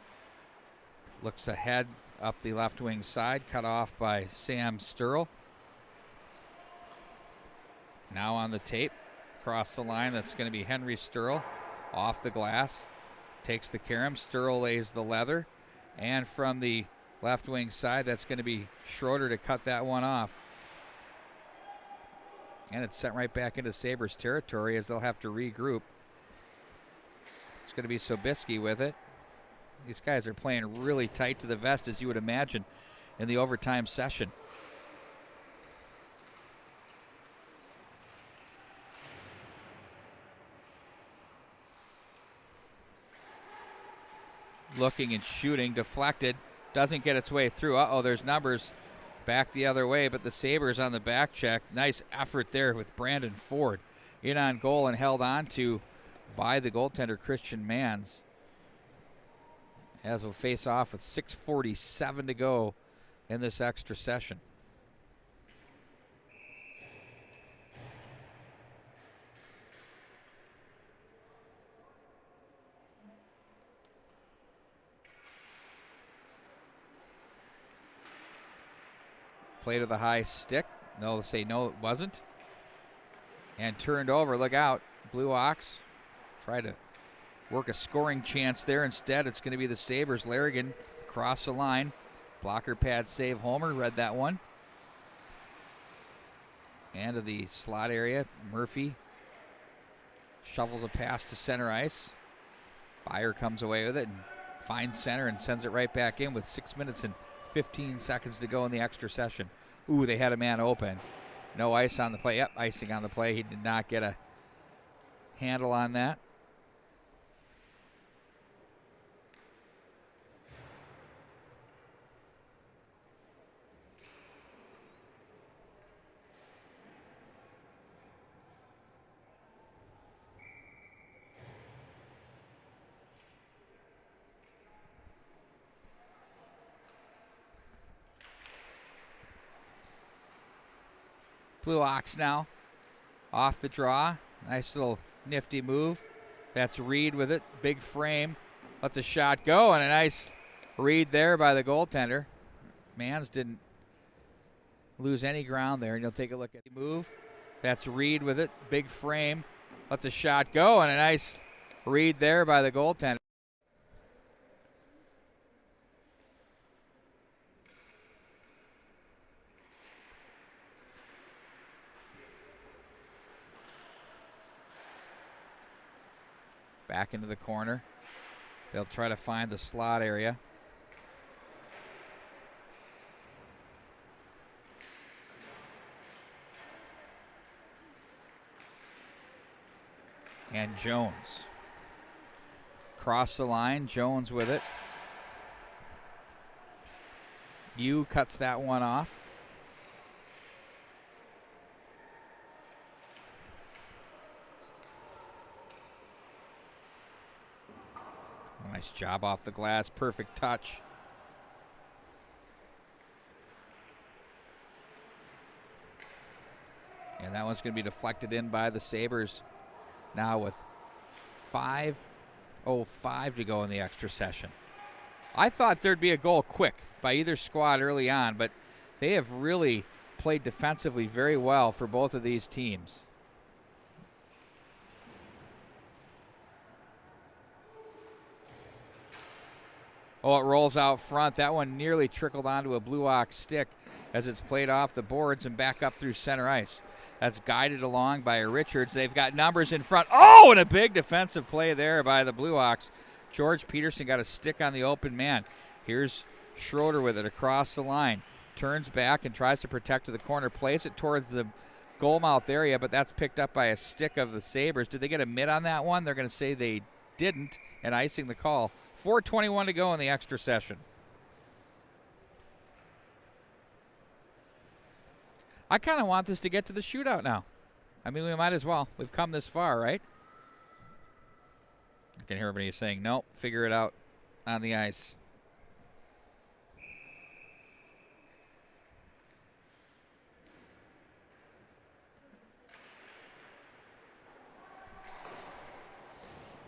Looks ahead up the left wing side, cut off by Sam Sturl. Now on the tape, across the line, that's going to be Henry Sturl. Off the glass, takes the carom. Sturl lays the leather. And from the left wing side, that's going to be Schroeder to cut that one off. And it's sent right back into Sabres territory as they'll have to regroup. It's going to be Sobieski with it. These guys are playing really tight to the vest, as you would imagine, in the overtime session. Looking and shooting, deflected, doesn't get its way through. Uh-oh, there's numbers back the other way, but the Sabres on the back check. Nice effort there with Brandon Ford in on goal and held on to by the goaltender Christian Mans. As we'll face off with 6:47 to go in this extra session. Play to the high stick. No, they'll say no, it wasn't. And turned over. Look out. Blue Ox try to work a scoring chance there. Instead, it's going to be the Sabres. Larrigan across the line. Blocker pad save. Homer read that one. And to the slot area, Murphy shovels a pass to center ice. Byer comes away with it and finds center and sends it right back in with 6 minutes and 15 seconds to go in the extra session. Ooh, they had a man open. No ice on the play. Yep, icing on the play. He did not get a handle on that. Blue Ox now off the draw. Nice little nifty move. That's Reed with it. Big frame. Lets a shot go, and a nice read there by the goaltender. Mans didn't lose any ground there, and you'll take a look at the move. That's Reed with it. Big frame. Lets a shot go, and a nice read there by the goaltender. Back into the corner. They'll try to find the slot area. And Jones. Cross the line. Jones with it. Yu cuts that one off. Nice job off the glass. Perfect touch. And that one's going to be deflected in by the Sabres now with 5:05 to go in the extra session. I thought there'd be a goal quick by either squad early on, but they have really played defensively very well for both of these teams. Oh, it rolls out front. That one nearly trickled onto a Blue Ox stick as it's played off the boards and back up through center ice. That's guided along by Richards. They've got numbers in front. Oh, and a big defensive play there by the Blue Ox. George Peterson got a stick on the open man. Here's Schroeder with it across the line. Turns back and tries to protect to the corner. Plays it towards the goal mouth area, but that's picked up by a stick of the Sabres. Did they get a mid on that one? They're going to say they didn't, and icing the call. 4:21 to go in the extra session. I kind of want this to get to the shootout now. I mean, we might as well. We've come this far, right? I can hear everybody saying, nope, figure it out on the ice.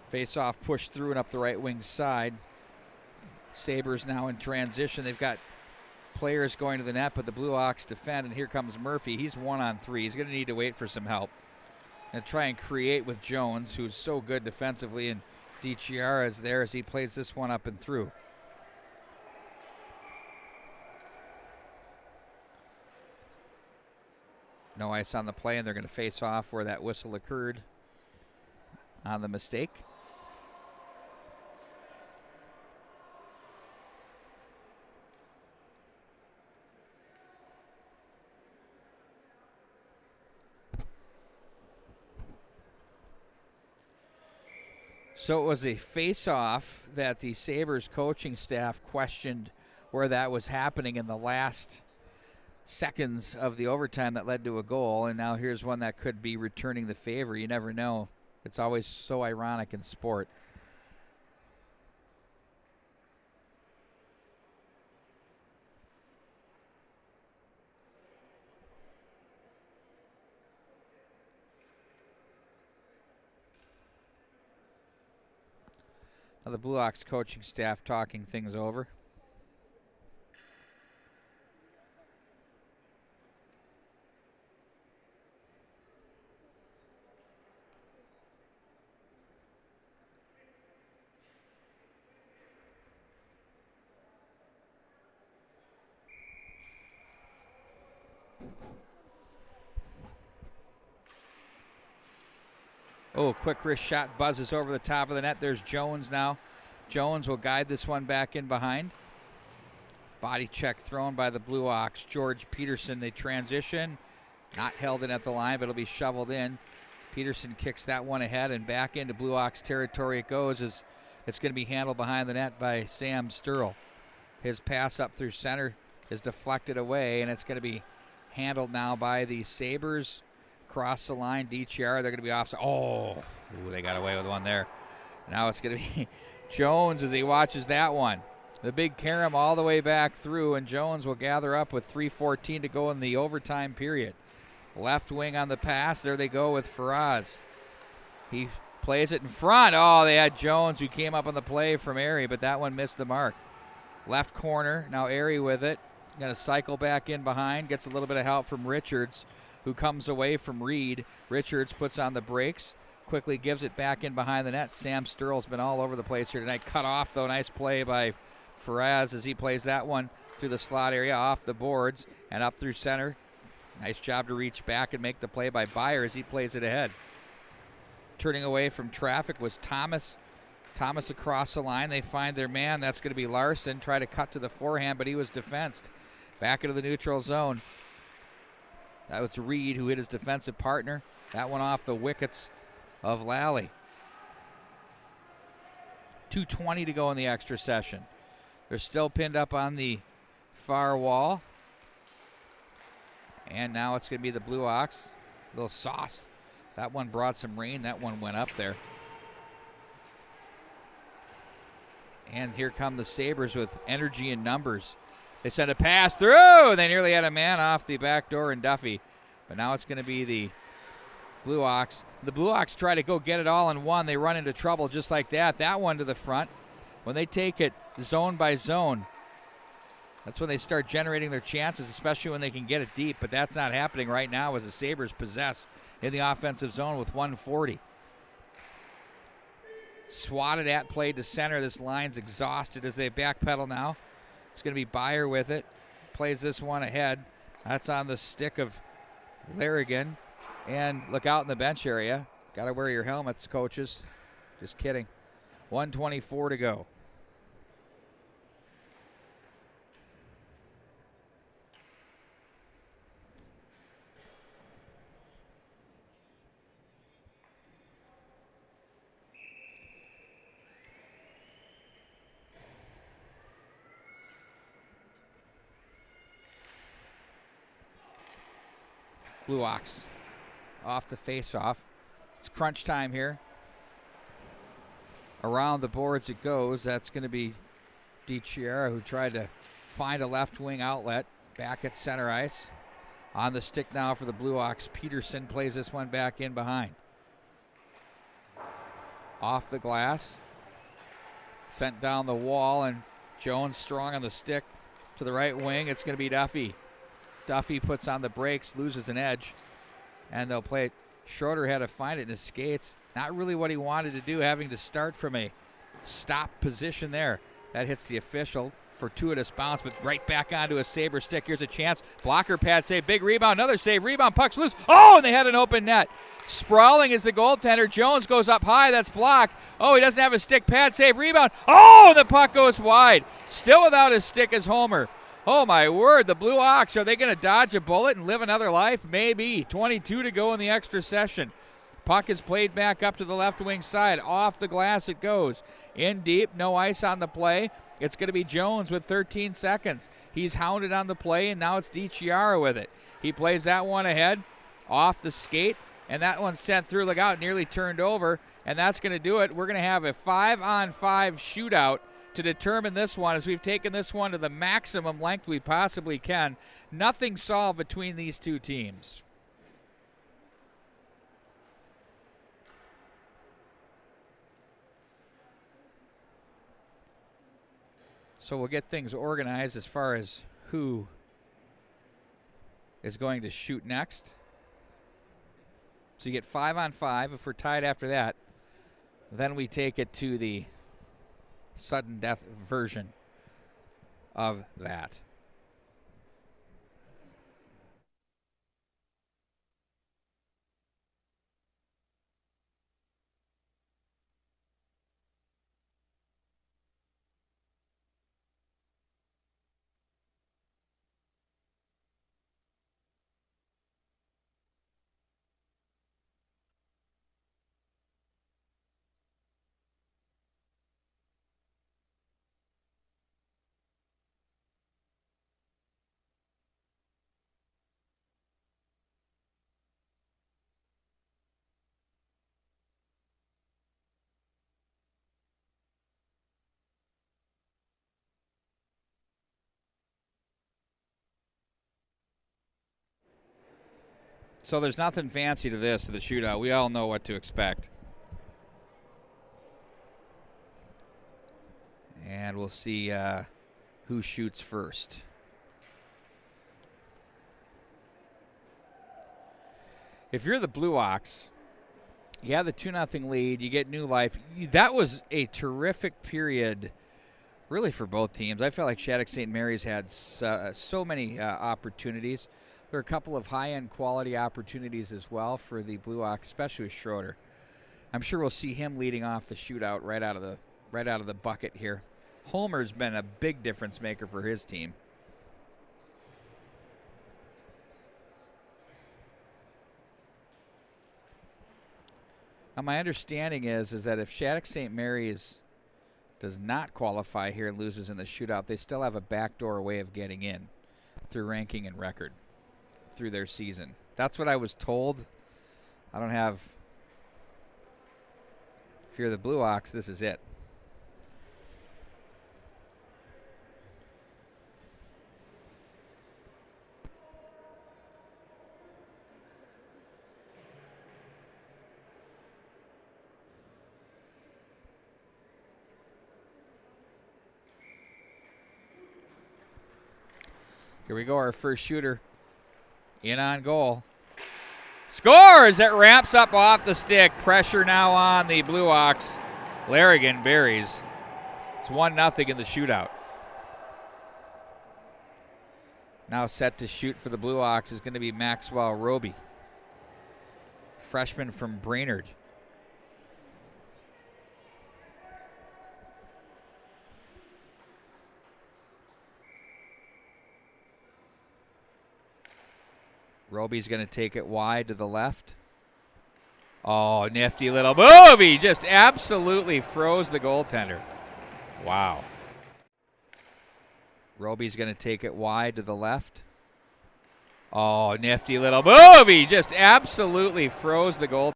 Face-off pushed through and up the right wing side. Sabres now in transition. They've got players going to the net, but the Blue Ox defend, and here comes Murphy. He's 1-on-3. He's going to need to wait for some help and try and create with Jones, who's so good defensively, and DiChiara is there as he plays this one up and through. No ice on the play, and they're going to face off where that whistle occurred on the mistake. So it was a face-off that the Sabres coaching staff questioned where that was happening in the last seconds of the overtime that led to a goal, and now here's one that could be returning the favor. You never know. It's always so ironic in sport. Now the Blue Ox coaching staff talking things over. Oh, quick wrist shot buzzes over the top of the net. There's Jones now. Jones will guide this one back in behind. Body check thrown by the Blue Ox. George Peterson, they transition. Not held in at the line, but it'll be shoveled in. Peterson kicks that one ahead and back into Blue Ox territory it goes as it's going to be handled behind the net by Sam Sturl. His pass up through center is deflected away, and it's going to be handled now by the Sabres. Cross the line, DiChiara, they're going to be off. Oh, they got away with one there. Now it's going to be Jones as he watches that one. The big carom all the way back through, and Jones will gather up with 3:14 to go in the overtime period. Left wing on the pass. There they go with Faraz. He plays it in front. Oh, they had Jones who came up on the play from Airy, but that one missed the mark. Left corner, now Airy with it. Going to cycle back in behind, gets a little bit of help from Richards, who comes away from Reed. Richards puts on the brakes, quickly gives it back in behind the net. Sam Sturl's been all over the place here tonight. Cut off, though. Nice play by Faraz as he plays that one through the slot area, off the boards, and up through center. Nice job to reach back and make the play by Byer as he plays it ahead. Turning away from traffic was Thomas. Thomas across the line. They find their man. That's going to be Larson. Try to cut to the forehand, but he was defensed. Back into the neutral zone. That was Reed who hit his defensive partner. That one off the wickets of Lally. 2:20 to go in the extra session. They're still pinned up on the far wall. And now it's going to be the Blue Ox. A little sauce. That one brought some rain. That one went up there. And here come the Sabres with energy and numbers. They sent a pass through. They nearly had a man off the back door in Duffy. But now it's going to be the Blue Ox. The Blue Ox try to go get it all in one. They run into trouble just like that. That one to the front. When they take it zone by zone, that's when they start generating their chances, especially when they can get it deep. But that's not happening right now as the Sabres possess in the offensive zone with 140. swatted at play to center. This line's exhausted as they backpedal now. It's going to be Byer with it. Plays this one ahead. That's on the stick of Larrigan. And look out in the bench area. Got to wear your helmets, coaches. Just kidding. 1:24 to go. Blue Ox off the face-off. It's crunch time here. Around the boards it goes. That's going to be DiChiara, who tried to find a left wing outlet. Back at center ice. On the stick now for the Blue Ox. Peterson plays this one back in behind. Off the glass. Sent down the wall, and Jones strong on the stick to the right wing. It's going to be Duffy. Duffy puts on the brakes, loses an edge, and they'll play it. Schroeder had to find it in his skates. Not really what he wanted to do, having to start from a stop position there. That hits the official. Fortuitous bounce, but right back onto a Sabre stick. Here's a chance. Blocker pad save, big rebound, another save, rebound, puck's loose. Oh, and they had an open net. Sprawling is the goaltender. Jones goes up high, that's blocked. Oh, he doesn't have a stick, pad save, rebound. Oh, and the puck goes wide. Still without his stick is Homer. Oh, my word, the Blue Ox, are they going to dodge a bullet and live another life? Maybe. 22 to go in the extra session. Puck is played back up to the left wing side. Off the glass it goes. In deep, no ice on the play. It's going to be Jones with 13 seconds. He's hounded on the play, and now it's DiChiara with it. He plays that one ahead, off the skate, and that one's sent through. Look out, nearly turned over, and that's going to do it. We're going to have a 5-on-5 shootout to determine this one, as we've taken this one to the maximum length we possibly can. Nothing solved between these two teams. So we'll get things organized as far as who is going to shoot next. So you get 5-on-5. If we're tied after that, then we take it to the sudden death version of that. So there's nothing fancy to this, to the shootout. We all know what to expect. And we'll see who shoots first. If you're the Blue Ox, you have the 2-0 lead, you get new life. That was a terrific period, really, for both teams. I felt like Shattuck-St. Mary's had so many opportunities. There are a couple of high-end quality opportunities as well for the Blue Ox, especially with Schroeder. I'm sure we'll see him leading off the shootout right out of the bucket here. Homer's been a big difference maker for his team. Now, my understanding is that if Shattuck-St. Mary's does not qualify here and loses in the shootout, they still have a backdoor way of getting in through ranking and record through their season. That's what I was told. I don't have... If you're the Blue Ox, this is it. Here we go, our first shooter in on goal. Scores! It ramps up off the stick. Pressure now on the Blue Ox. Larrigan buries. It's 1-0 in the shootout. Now set to shoot for the Blue Hawks is going to be Maxwell Roby, freshman from Brainerd. Roby's going to take it wide to the left. Oh, nifty little move. He just absolutely froze the goaltender. Wow. Roby's going to take it wide to the left. Oh, nifty little move. He just absolutely froze the goal.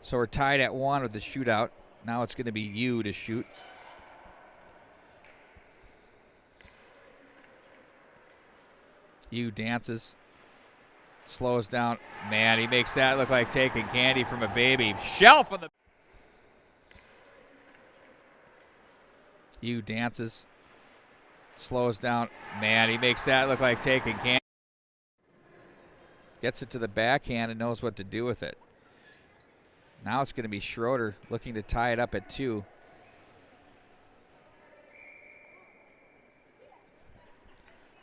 So we're tied at 1 with the shootout. Now it's going to be you to shoot. You dances. Slows down. Man, he makes that look like taking candy from a baby. Shelf on the... You dances. Slows down. Man, he makes that look like taking candy. Gets it to the backhand and knows what to do with it. Now it's going to be Schroeder looking to tie it up at 2.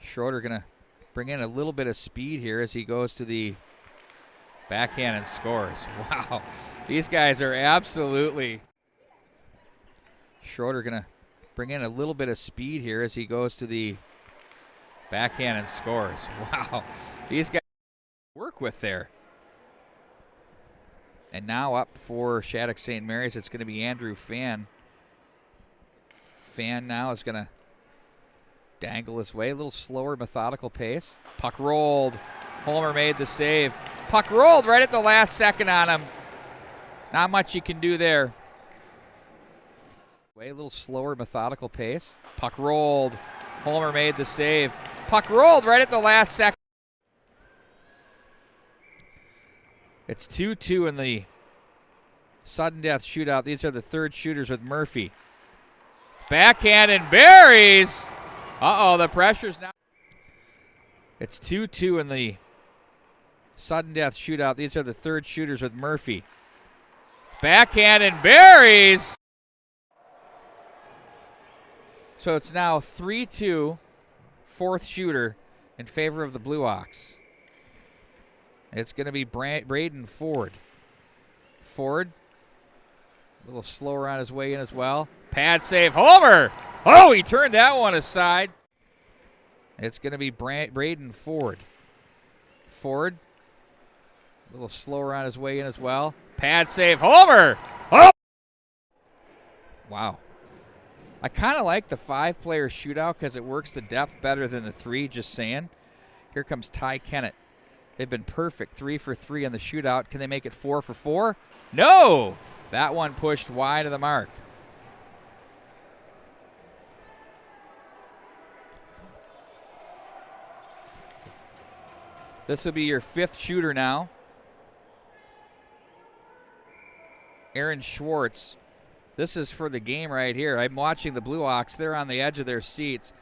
Schroeder going to bring in a little bit of speed here as he goes to the backhand and scores. Wow, these guys are absolutely... Schroeder going to bring in a little bit of speed here as he goes to the backhand and scores. Wow, these guys work with there. And now up for Shattuck-St. Mary's, it's going to be Andrew Fan. Fan now is going to dangle his way, a little slower, methodical pace. Puck rolled. Homer made the save. Puck rolled right at the last second on him. Not much you can do there. A little slower, methodical pace. Puck rolled. Homer made the save. Puck rolled right at the last second. It's 2-2 in the sudden death shootout. These are the third shooters with Murphy. Backhand and buries. Uh-oh, the pressure's now. It's 2-2 in the sudden death shootout. These are the third shooters with Murphy. Backhand and buries. So it's now 3-2, fourth shooter in favor of the Blue Hawks. It's going to be Braden Ford. Ford, a little slower on his way in as well. Pad save, Homer! Oh, he turned that one aside. It's going to be Braden Ford. Ford, a little slower on his way in as well. Pad save, Homer! Oh! Wow. I kind of like the 5-player shootout because it works the depth better than the 3, just saying. Here comes Ty Kennett. They've been perfect, 3 for 3 on the shootout. Can they make it 4 for 4? No! That one pushed wide of the mark. This will be your 5th shooter now. Aaron Schwartz. This is for the game right here. I'm watching the Blue Hawks. They're on the edge of their seats.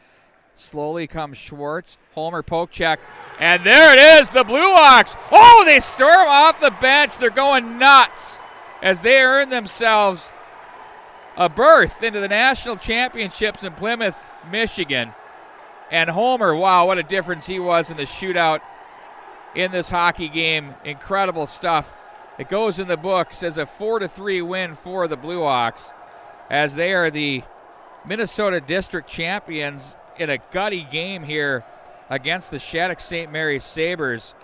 Slowly comes Schwartz. Homer poke check. And there it is, the Blue Hawks. Oh, they storm off the bench. They're going nuts as they earn themselves a berth into the national championships in Plymouth, Michigan. And Homer, wow, what a difference he was in the shootout in this hockey game. Incredible stuff. It goes in the books as a 4-3 win for the Blue Hawks as they are the Minnesota District champions in a gutty game here against the Shattuck-St. Mary's Sabres.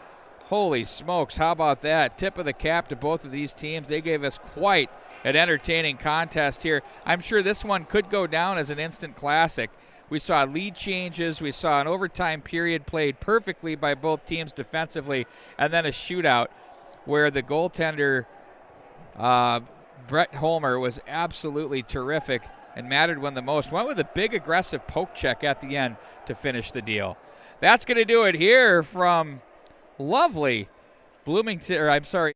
Holy smokes, how about that? Tip of the cap to both of these teams. They gave us quite an entertaining contest here. I'm sure this one could go down as an instant classic. We saw lead changes. We saw an overtime period played perfectly by both teams defensively, and then a shootout where the goaltender, Brett Homer, was absolutely terrific and mattered when the most. Went with a big aggressive poke check at the end to finish the deal. That's going to do it here from lovely Bloomington, or I'm sorry,